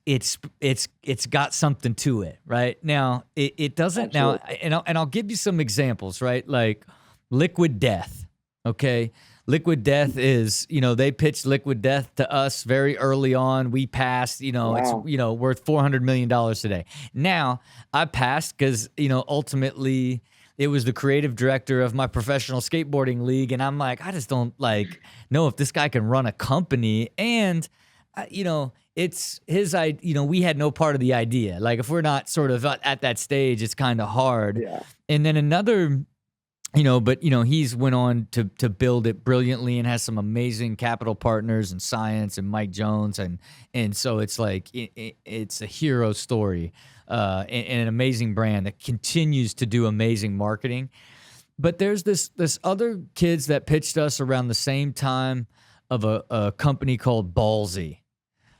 Speaker 1: got something to it, right? Now it doesn't. Absolutely. Now, and I'll give you some examples, right? Like Liquid Death, okay? Liquid Death is, they pitched Liquid Death to us very early on. We passed, wow. It's, worth $400 million today. Now, I passed because, ultimately it was the creative director of my professional skateboarding league. And I'm like, I just don't know if this guy can run a company. And, it's his idea, we had no part of the idea. Like if we're not sort of at that stage, it's kind of hard. Yeah. And then another... he's went on to build it brilliantly and has some amazing capital partners and science and Mike Jones. And so it's like, it's a hero story and an amazing brand that continues to do amazing marketing. But there's this other kids that pitched us around the same time of a company called Ballsy,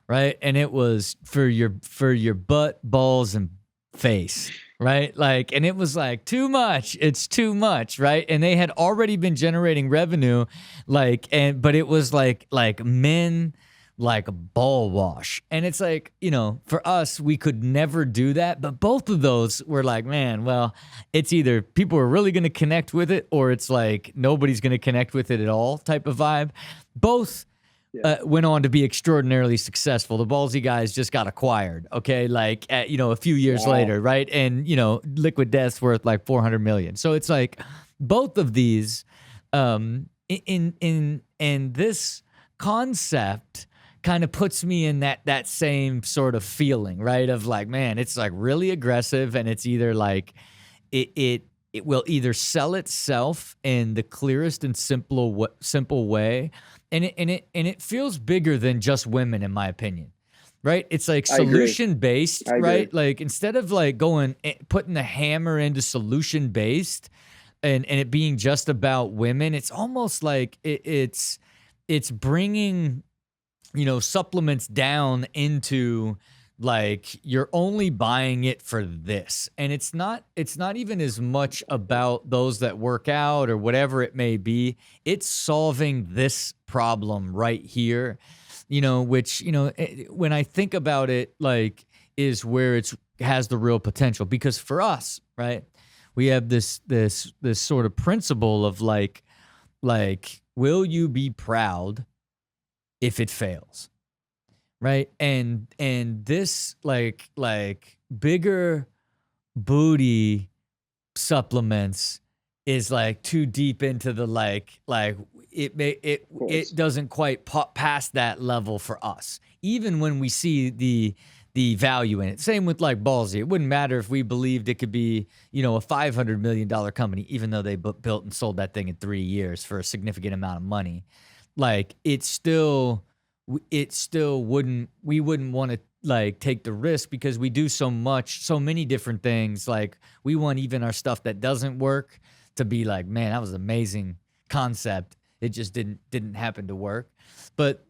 Speaker 1: right? And it was for your butt, balls, and face. Right? Like, and it was like, too much. It's too much. Right. And they had already been generating revenue, but it was like men, like a ball wash. And it's like, for us, we could never do that. But both of those were like, man, well, it's either people are really going to connect with it or it's like nobody's going to connect with it at all type of vibe. Both went on to be extraordinarily successful. The Ballsy guys just got acquired, okay? Like, a few years later, right? And, Liquid Death's worth like $400 million. So it's like both of these, in this concept kind of puts me in that same sort of feeling, right? Of like, man, it's like really aggressive and it's either like, it will either sell itself in the clearest and simple way, and it feels bigger than just women, in my opinion, right? It's like solution based, right? Like instead of like putting the hammer into solution based, and it being just about women, it's almost like it's bringing supplements down into like you're only buying it for this, and it's not even as much about those that work out or whatever it may be. It's solving this problem right here, which when I think about it, like is where it has the real potential. Because for us, right, we have this sort of principle of like will you be proud if it fails? Right. And this like bigger booty supplements is like too deep into the like it doesn't quite pop past that level for us, even when we see the value in it. Same with like Ballsy. It wouldn't matter if we believed it could be, a $500 million company, even though they built and sold that thing in 3 years for a significant amount of money. Like we wouldn't want to like take the risk because we do so many different things. Like we want even our stuff that doesn't work to be like, man, that was an amazing concept. It just didn't happen to work. But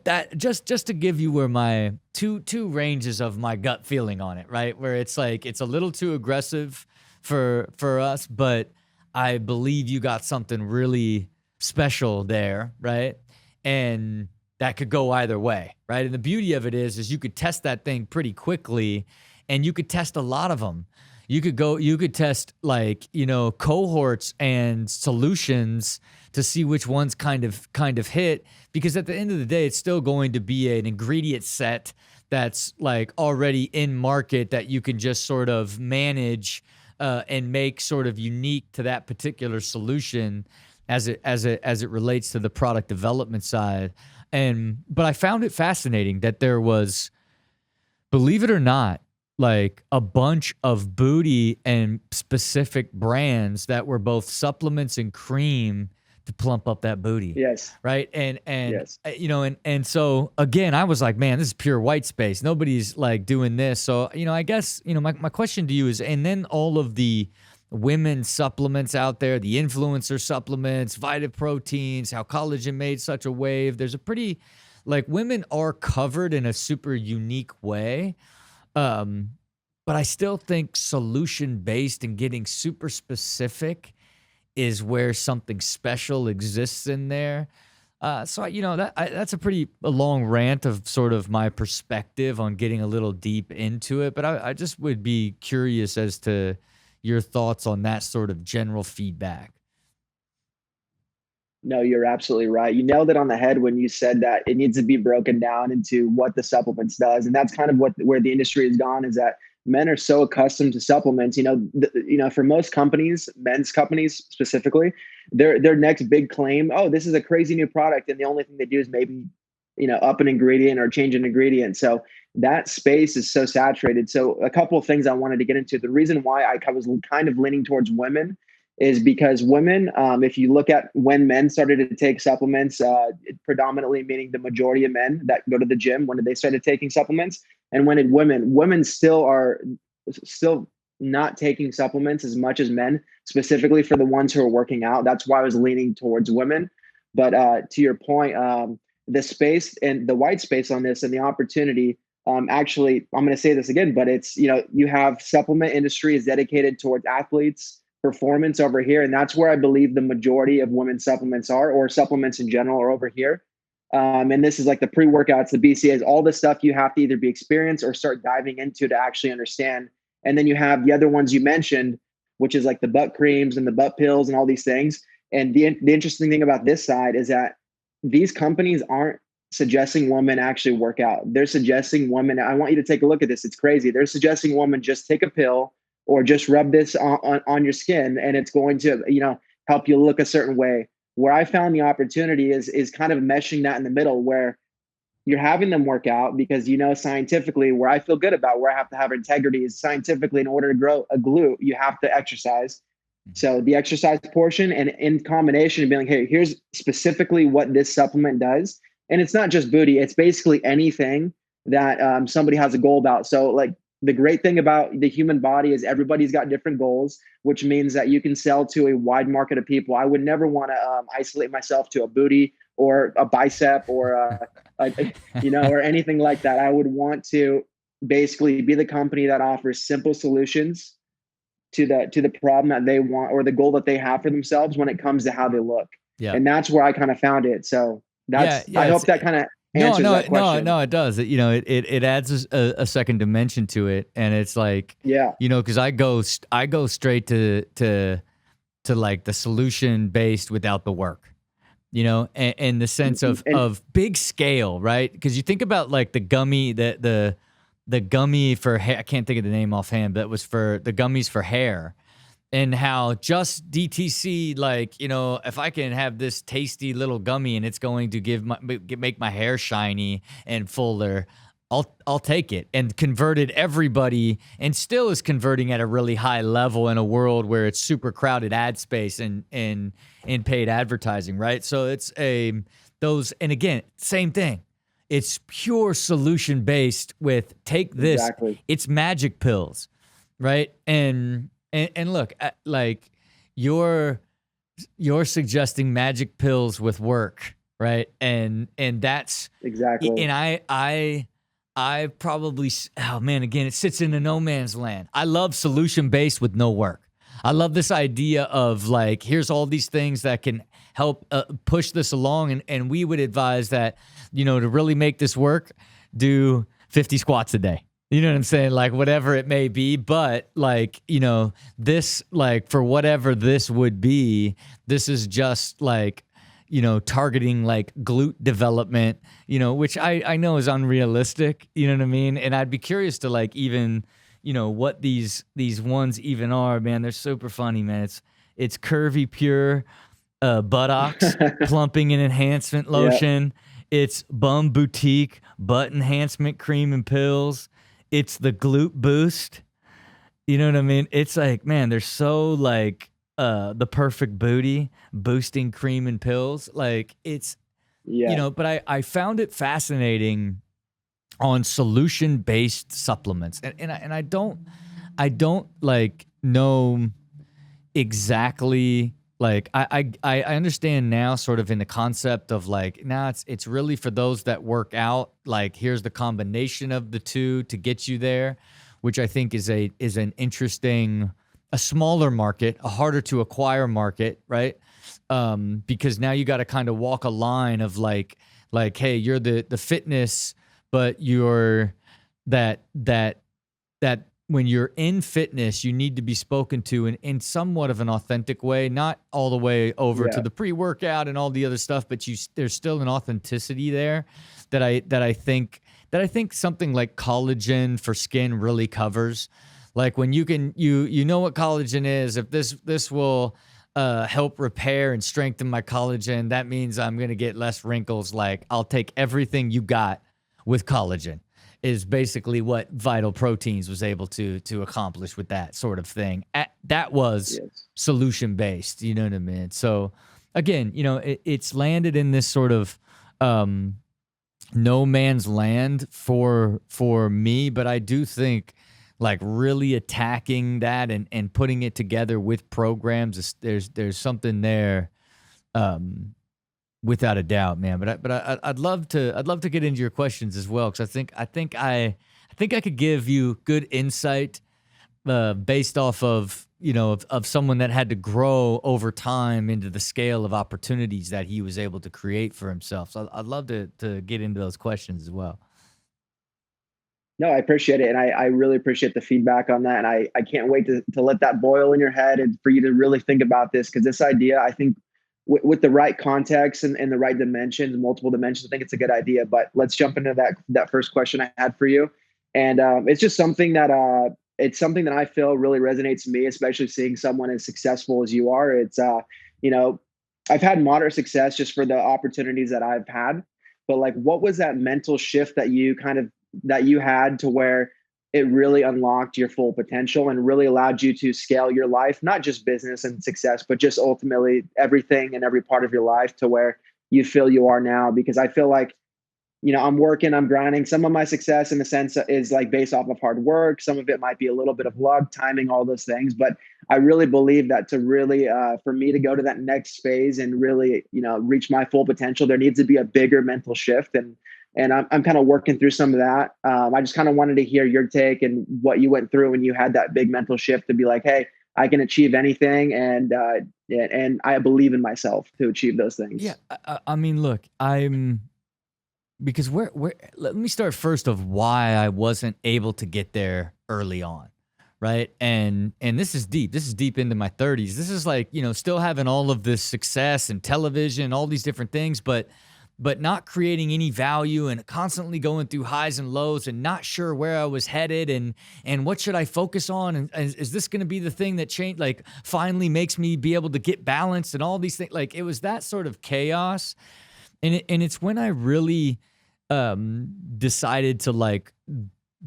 Speaker 1: that just to give you where my two ranges of my gut feeling on it, right? Where it's like, it's a little too aggressive for us, but I believe you got something really special there, right? And that could go either way, right? And the beauty of it is you could test that thing pretty quickly, and you could test a lot of them. You could test like, cohorts and solutions to see which ones kind of hit, because at the end of the day, it's still going to be an ingredient set that's like already in market that you can just sort of manage and make sort of unique to that particular solution as it relates to the product development side. But I found it fascinating that there was, believe it or not, like a bunch of booty and specific brands that were both supplements and cream to plump up that booty.
Speaker 5: Yes.
Speaker 1: Right. And
Speaker 5: yes.
Speaker 1: And so again, I was like, man, this is pure white space. Nobody's like doing this. So, I guess, my question to you is, and then all of the women's supplements out there, the influencer supplements, Vita Proteins, how collagen made such a wave. There's a pretty, like, women are covered in a super unique way. But I still think solution-based and getting super specific is where something special exists in there. So, that's a long rant of sort of my perspective on getting a little deep into it. But I just would be curious as to your thoughts on that sort of general feedback.
Speaker 5: No, you're absolutely right. You nailed it on the head when you said that it needs to be broken down into what the supplements does. And that's kind of where the industry has gone, is that men are so accustomed to supplements. For most companies, men's companies specifically, their next big claim, oh, this is a crazy new product. And the only thing they do is maybe, up an ingredient or change an ingredient. So that space is so saturated. So a couple of things I wanted to get into. The reason why I was kind of leaning towards women is because women, if you look at when men started to take supplements, predominantly meaning the majority of men that go to the gym, when did they started taking supplements? And when did women still are not taking supplements as much as men, specifically for the ones who are working out. That's why I was leaning towards women. But to your point, the space and the white space on this and the opportunity, actually, I'm going to say this again, but it's, you have supplement industry is dedicated towards athletes, performance over here. And that's where I believe the majority of women's supplements are, or supplements in general are over here. And this is like the pre-workouts, the BCAAs, all the stuff you have to either be experienced or start diving into to actually understand. And then you have the other ones you mentioned, which is like the butt creams and the butt pills and all these things. And the interesting thing about this side is that these companies aren't suggesting women actually work out. They're suggesting women, I want you to take a look at this. It's crazy. They're suggesting women just take a pill or just rub this on your skin, and it's going to, help you look a certain way. Where I found the opportunity is kind of meshing that in the middle, where you're having them work out because, scientifically, where I feel good about, where I have to have integrity is scientifically, in order to grow a glute, you have to exercise. So the exercise portion, and in combination, being like, hey, here's specifically what this supplement does. And it's not just booty. It's basically anything that somebody has a goal about. So like, the great thing about the human body is everybody's got different goals, which means that you can sell to a wide market of people. I would never want to isolate myself to a booty or a bicep or or anything like that. I would want to basically be the company that offers simple solutions to the problem that they want or the goal that they have for themselves when it comes to how they look. Yeah. And that's where I kind of found it. So that's, I hope that kind of answers that question.
Speaker 1: No, it does. It adds a second dimension to it, and it's like, because I go straight to like the solution based without the work, and the sense of big scale, right? Because you think about like the gummy, the gummy for hair. I can't think of the name offhand, but it was for the gummies for hair. And how just DTC, like, if I can have this tasty little gummy and it's going to make my hair shiny and fuller, I'll take it. And converted everybody, and still is converting at a really high level in a world where it's super crowded ad space and paid advertising, right? So it's and again, same thing. It's pure solution based with take this.
Speaker 5: Exactly.
Speaker 1: It's magic pills, right? And look, like you're suggesting magic pills with work, right? And that's
Speaker 5: exactly.
Speaker 1: And I probably, oh man, again, it sits in a no man's land. I love solution based with no work. I love this idea of like, here's all these things that can help push this along, and we would advise that, to really make this work, do 50 squats a day. You know what I'm saying? Like whatever it may be, but like, this, like for whatever this would be, this is just like, targeting like glute development, which I know is unrealistic, you know what I mean? And I'd be curious to like even, what these ones even are, man. They're super funny, man. It's curvy, pure buttocks, plumping and enhancement lotion. It's Bum Boutique butt enhancement cream and pills. It's the glute boost. You know what I mean? It's like, man, they're so like the perfect booty boosting cream and pills. Like it's, you know, but I found it fascinating on solution-based supplements. And I don't like know exactly. Like I understand now sort of in the concept of like, now it's really for those that work out, like here's the combination of the two to get you there, which I think is an interesting, a smaller market, a harder to acquire market, right? Because now you got to kind of walk a line of like, hey, you're the fitness, but you're that when you're in fitness, you need to be spoken to in somewhat of an authentic way, not all the way over to the pre-workout and all the other stuff, but there's still an authenticity there that I think something like collagen for skin really covers. Like when you know what collagen is, if this will help repair and strengthen my collagen, that means I'm going to get less wrinkles. Like I'll take everything you got with collagen. Is basically what Vital Proteins was able to accomplish with that sort of thing. That was solution based, you know what I mean? So again, you know, it's landed in this sort of no man's land for me, but I do think like really attacking that and putting it together with programs, there's something there. Without a doubt, man. But I'd love to get into your questions as well, because I think I could give you good insight based off of, you know, of someone that had to grow over time into the scale of opportunities that he was able to create for himself. So I'd love to get into those questions as well.
Speaker 5: No, I appreciate it. And I really appreciate the feedback on that. And I can't wait to let that boil in your head and for you to really think about this, because this idea, I think, with the right context and the right dimensions, multiple dimensions, I think it's a good idea. But let's jump into that first question I had for you. And it's just something that I feel really resonates to me, especially seeing someone as successful as you are. It's, you know, I've had moderate success just for the opportunities that I've had. But like, what was that mental shift that you had to where it really unlocked your full potential and really allowed you to scale your life, not just business and success, but just ultimately everything and every part of your life to where you feel you are now? Because I feel like, you know, I'm working, I'm grinding. Some of my success in a sense is like based off of hard work. Some of it might be a little bit of luck, timing, all those things. But I really believe that to really, for me to go to that next phase and really, you know, reach my full potential, there needs to be a bigger mental shift. And I'm kind of working through some of that. I just kind of wanted to hear your take and what you went through when you had that big mental shift to be like, hey, I can achieve anything. And I believe in myself to achieve those things.
Speaker 1: Yeah. I mean, look, because let me start first of why I wasn't able to get there early on. Right. And this is deep. This is deep into my 30s. This is like, you know, still having all of this success and television, all these different things, but not creating any value and constantly going through highs and lows and not sure where I was headed and what should I focus on? And is this going to be the thing that finally makes me be able to get balanced and all these things? Like it was that sort of chaos. And it's when I really decided to like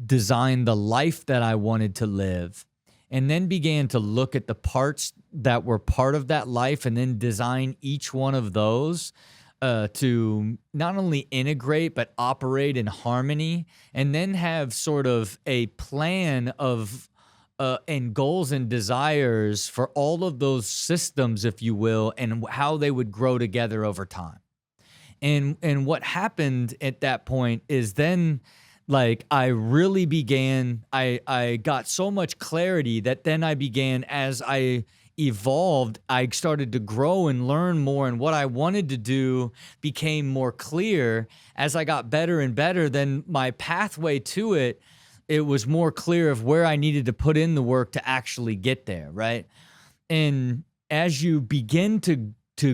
Speaker 1: design the life that I wanted to live, and then began to look at the parts that were part of that life and then design each one of those to not only integrate, but operate in harmony, and then have sort of a plan of and goals and desires for all of those systems, if you will, and how they would grow together over time. And what happened at that point is then, like, I really began, I got so much clarity that then I began, as I evolved, I started to grow and learn more, and what I wanted to do became more clear. As I got better and better, then my pathway to it was more clear of where I needed to put in the work to actually get there, right? And as you begin to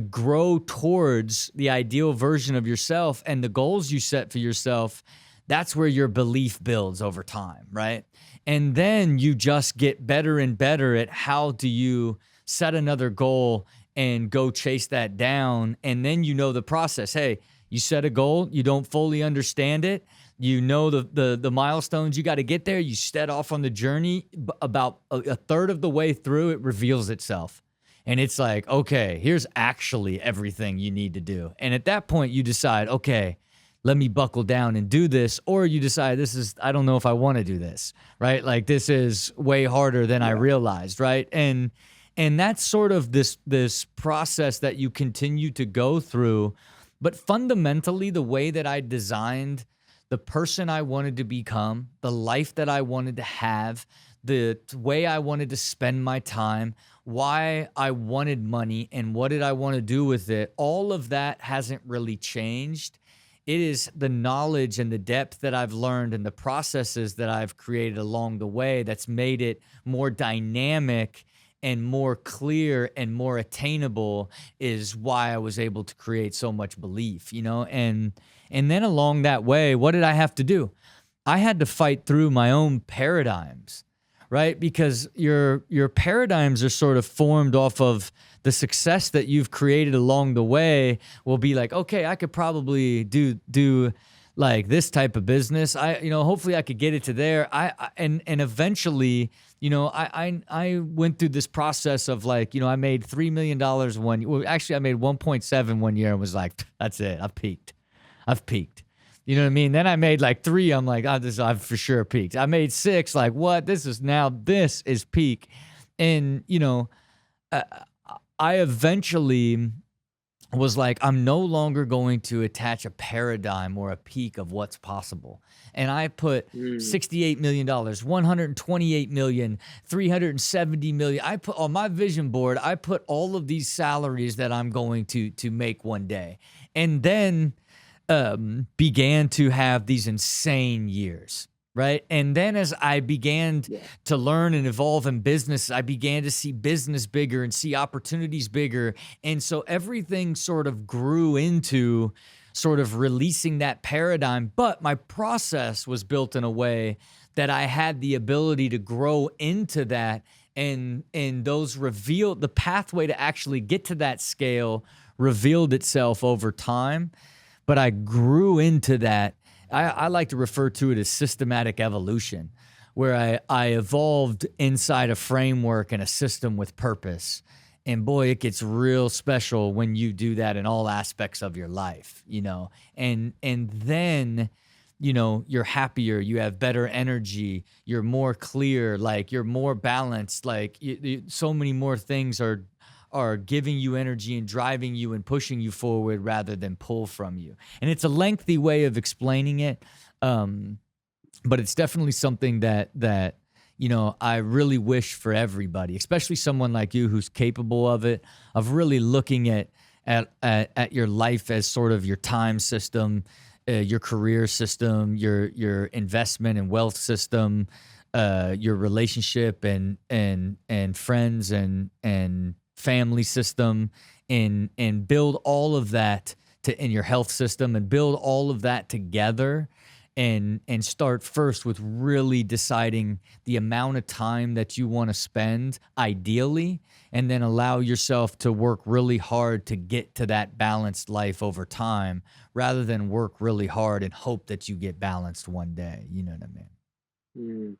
Speaker 1: grow towards the ideal version of yourself and the goals you set for yourself, that's where your belief builds over time, right? And then you just get better and better at how do you set another goal and go chase that down. And then you know the process. Hey, You set a goal, you don't fully understand it. You know the milestones you got to get there. You set off on the journey. About a third of the way through, it reveals itself. And it's like, okay, here's actually everything you need to do. And at that point, you decide, okay, let me buckle down and do this. Or you decide, I don't know if I want to do this, right? Like, this is way harder than I realized, right? And that's sort of this process that you continue to go through. But fundamentally, the way that I designed the person I wanted to become, the life that I wanted to have, the way I wanted to spend my time, why I wanted money, and what did I want to do with it, all of that hasn't really changed. It is the knowledge and the depth that I've learned and the processes that I've created along the way that's made it more dynamic and more clear and more attainable, is why I was able to create so much belief, And then along that way, what did I have to do? I had to fight through my own paradigms, right? Because your paradigms are sort of formed off of the success that you've created along the way. Will be like, okay, I could probably do like this type of business. Hopefully I could get it to there. And eventually, I went through this process of like, I made $3 million actually I made 1.7 one year and was like, that's it. I've peaked. You know what I mean? Then I made like 3. I'm like, I've for sure peaked. I made 6. Like, what? This is peak. And, I eventually was like, I'm no longer going to attach a paradigm or a peak of what's possible. And I put $68 million, $128 million, $370 million. I put on my vision board, I put all of these salaries that I'm going to make one day. And then began to have these insane years, right? And then as I began to learn and evolve in business, I began to see business bigger and see opportunities bigger. And so everything sort of grew into sort of releasing that paradigm. But my process was built in a way that I had the ability to grow into that. And those revealed, the pathway to actually get to that scale revealed itself over time. But I grew into that. I like to refer to it as systematic evolution, where I evolved inside a framework and a system with purpose. And boy, it gets real special when you do that in all aspects of your life, And then, you're happier, you have better energy, you're more clear, like you're more balanced, like so many more things are giving you energy and driving you and pushing you forward rather than pull from you. And it's a lengthy way of explaining it, but it's definitely something that I really wish for everybody, especially someone like you who's capable of it, of really looking at your life as sort of your time system, your career system, your investment and wealth system, your relationship and friends and family system, and build all of that in your health system, and build all of that together, and start first with really deciding the amount of time that you want to spend ideally, and then allow yourself to work really hard to get to that balanced life over time, rather than work really hard and hope that you get balanced one day. You know what I mean?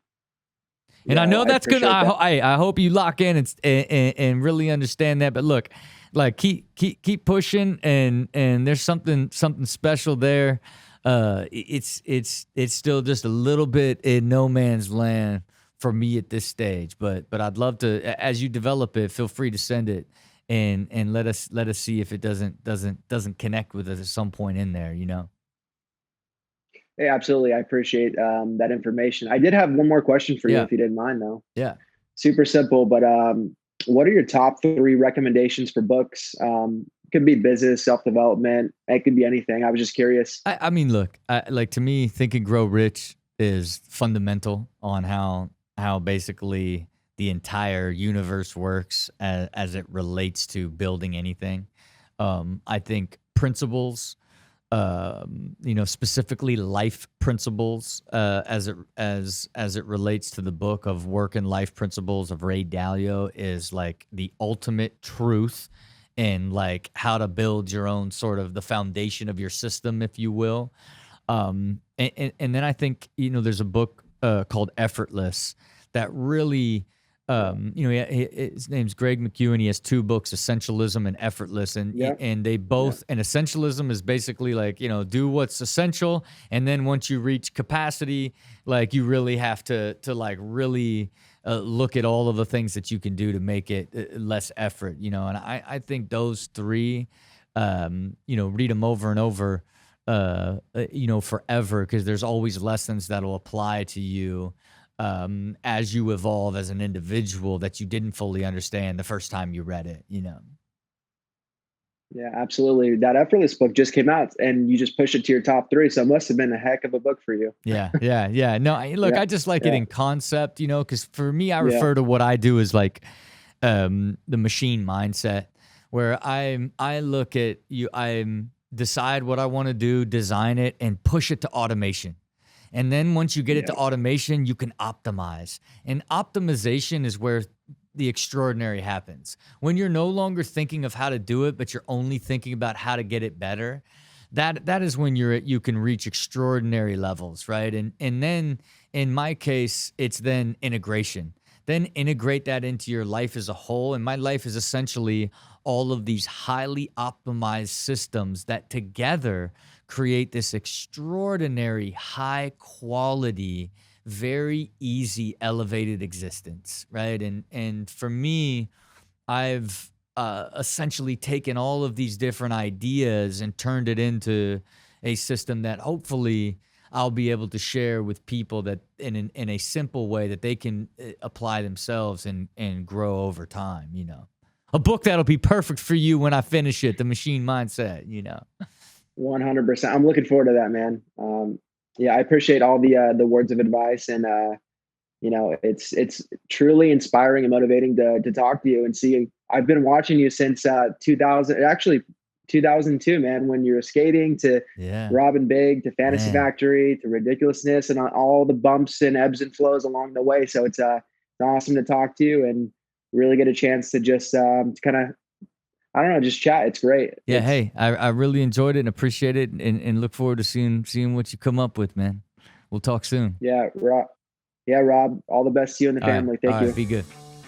Speaker 1: And I know that's good. I hope you lock in and really understand that. But look, like keep pushing, and there's something special there. It's still just a little bit in no man's land for me at this stage. But I'd love to, as you develop it, feel free to send it and let us see if it doesn't connect with us at some point in there.
Speaker 5: Yeah, absolutely. I appreciate that information. I did have one more question for you, if you didn't mind, though.
Speaker 1: Yeah.
Speaker 5: Super simple, but what are your top 3 recommendations for books? It could be business, self-development. It could be anything. I was just curious.
Speaker 1: I mean, look, like to me, Think and Grow Rich is fundamental on how basically the entire universe works as it relates to building anything. I think principles, specifically life principles, as it relates to the book of Work and Life Principles of Ray Dalio, is like the ultimate truth and like how to build your own sort of the foundation of your system, if you will. And then I think, there's a book called Effortless that really, his name's Greg McEwen. He has 2 books, Essentialism and Effortless. And they both, and Essentialism is basically like, do what's essential. And then once you reach capacity, like you really have to like really look at all of the things that you can do to make it less effort, and I think those 3, read them over and over, forever, because there's always lessons that'll apply to you as you evolve as an individual that you didn't fully understand the first time you read it,
Speaker 5: Yeah, absolutely. That Effortless book just came out and you just pushed it to your top 3. So it must have been a heck of a book for you.
Speaker 1: Yeah. No, I just like it in concept, because for me, I refer to what I do as like the machine mindset, where I look at you, decide what I want to do, design it, and push it to automation. And then once you get it to automation, you can optimize. And optimization is where the extraordinary happens. When you're no longer thinking of how to do it, but you're only thinking about how to get it better, that is when you can reach extraordinary levels, right? And then in my case, it's then integration. Then integrate that into your life as a whole. And my life is essentially all of these highly optimized systems that together create this extraordinary, high quality, very easy, elevated existence, right? And for me, I've essentially taken all of these different ideas and turned it into a system that hopefully I'll be able to share with people that in a simple way that they can apply themselves and grow over time, A book that'll be perfect for you when I finish it, The Machine Mindset,
Speaker 5: 100%. I'm looking forward to that, man. I appreciate all the words of advice, and it's truly inspiring and motivating to talk to you and see. I've been watching you since 2002, man, when you were skating to Robin Big, to Fantasy Factory, to Ridiculousness, and all the bumps and ebbs and flows along the way. So it's awesome to talk to you and really get a chance to just kind of, I don't know, just chat. It's great.
Speaker 1: Yeah. Hey, I really enjoyed it and appreciate it, and look forward to seeing what you come up with, man. We'll talk soon.
Speaker 5: Yeah, Rob, all the best to you and the family. Thank you.
Speaker 1: Be good.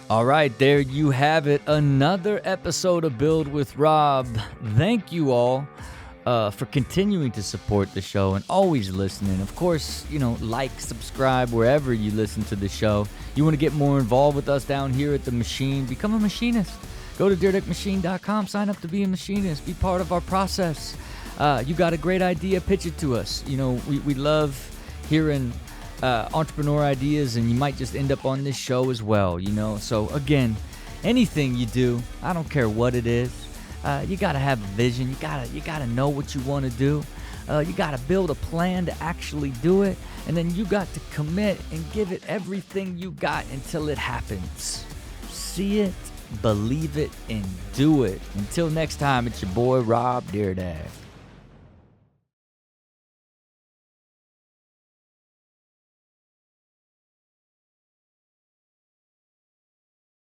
Speaker 1: All right, there you have it. Another episode of Build with Rob. Thank you all for continuing to support the show and always listening. Of course, like, subscribe wherever you listen to the show. You want to get more involved with us down here at The Machine, become a machinist. Go to dyrdekmachine.com, sign up to be a machinist, be part of our process. You got a great idea, pitch it to us. We love hearing entrepreneur ideas, and you might just end up on this show as well, So again, anything you do, I don't care what it is, you got to have a vision. You got to know what you want to do. You got to build a plan to actually do it, and then you got to commit and give it everything you got until it happens. See it, believe it, and do it. Until next time, it's your boy Rob Dyrdek.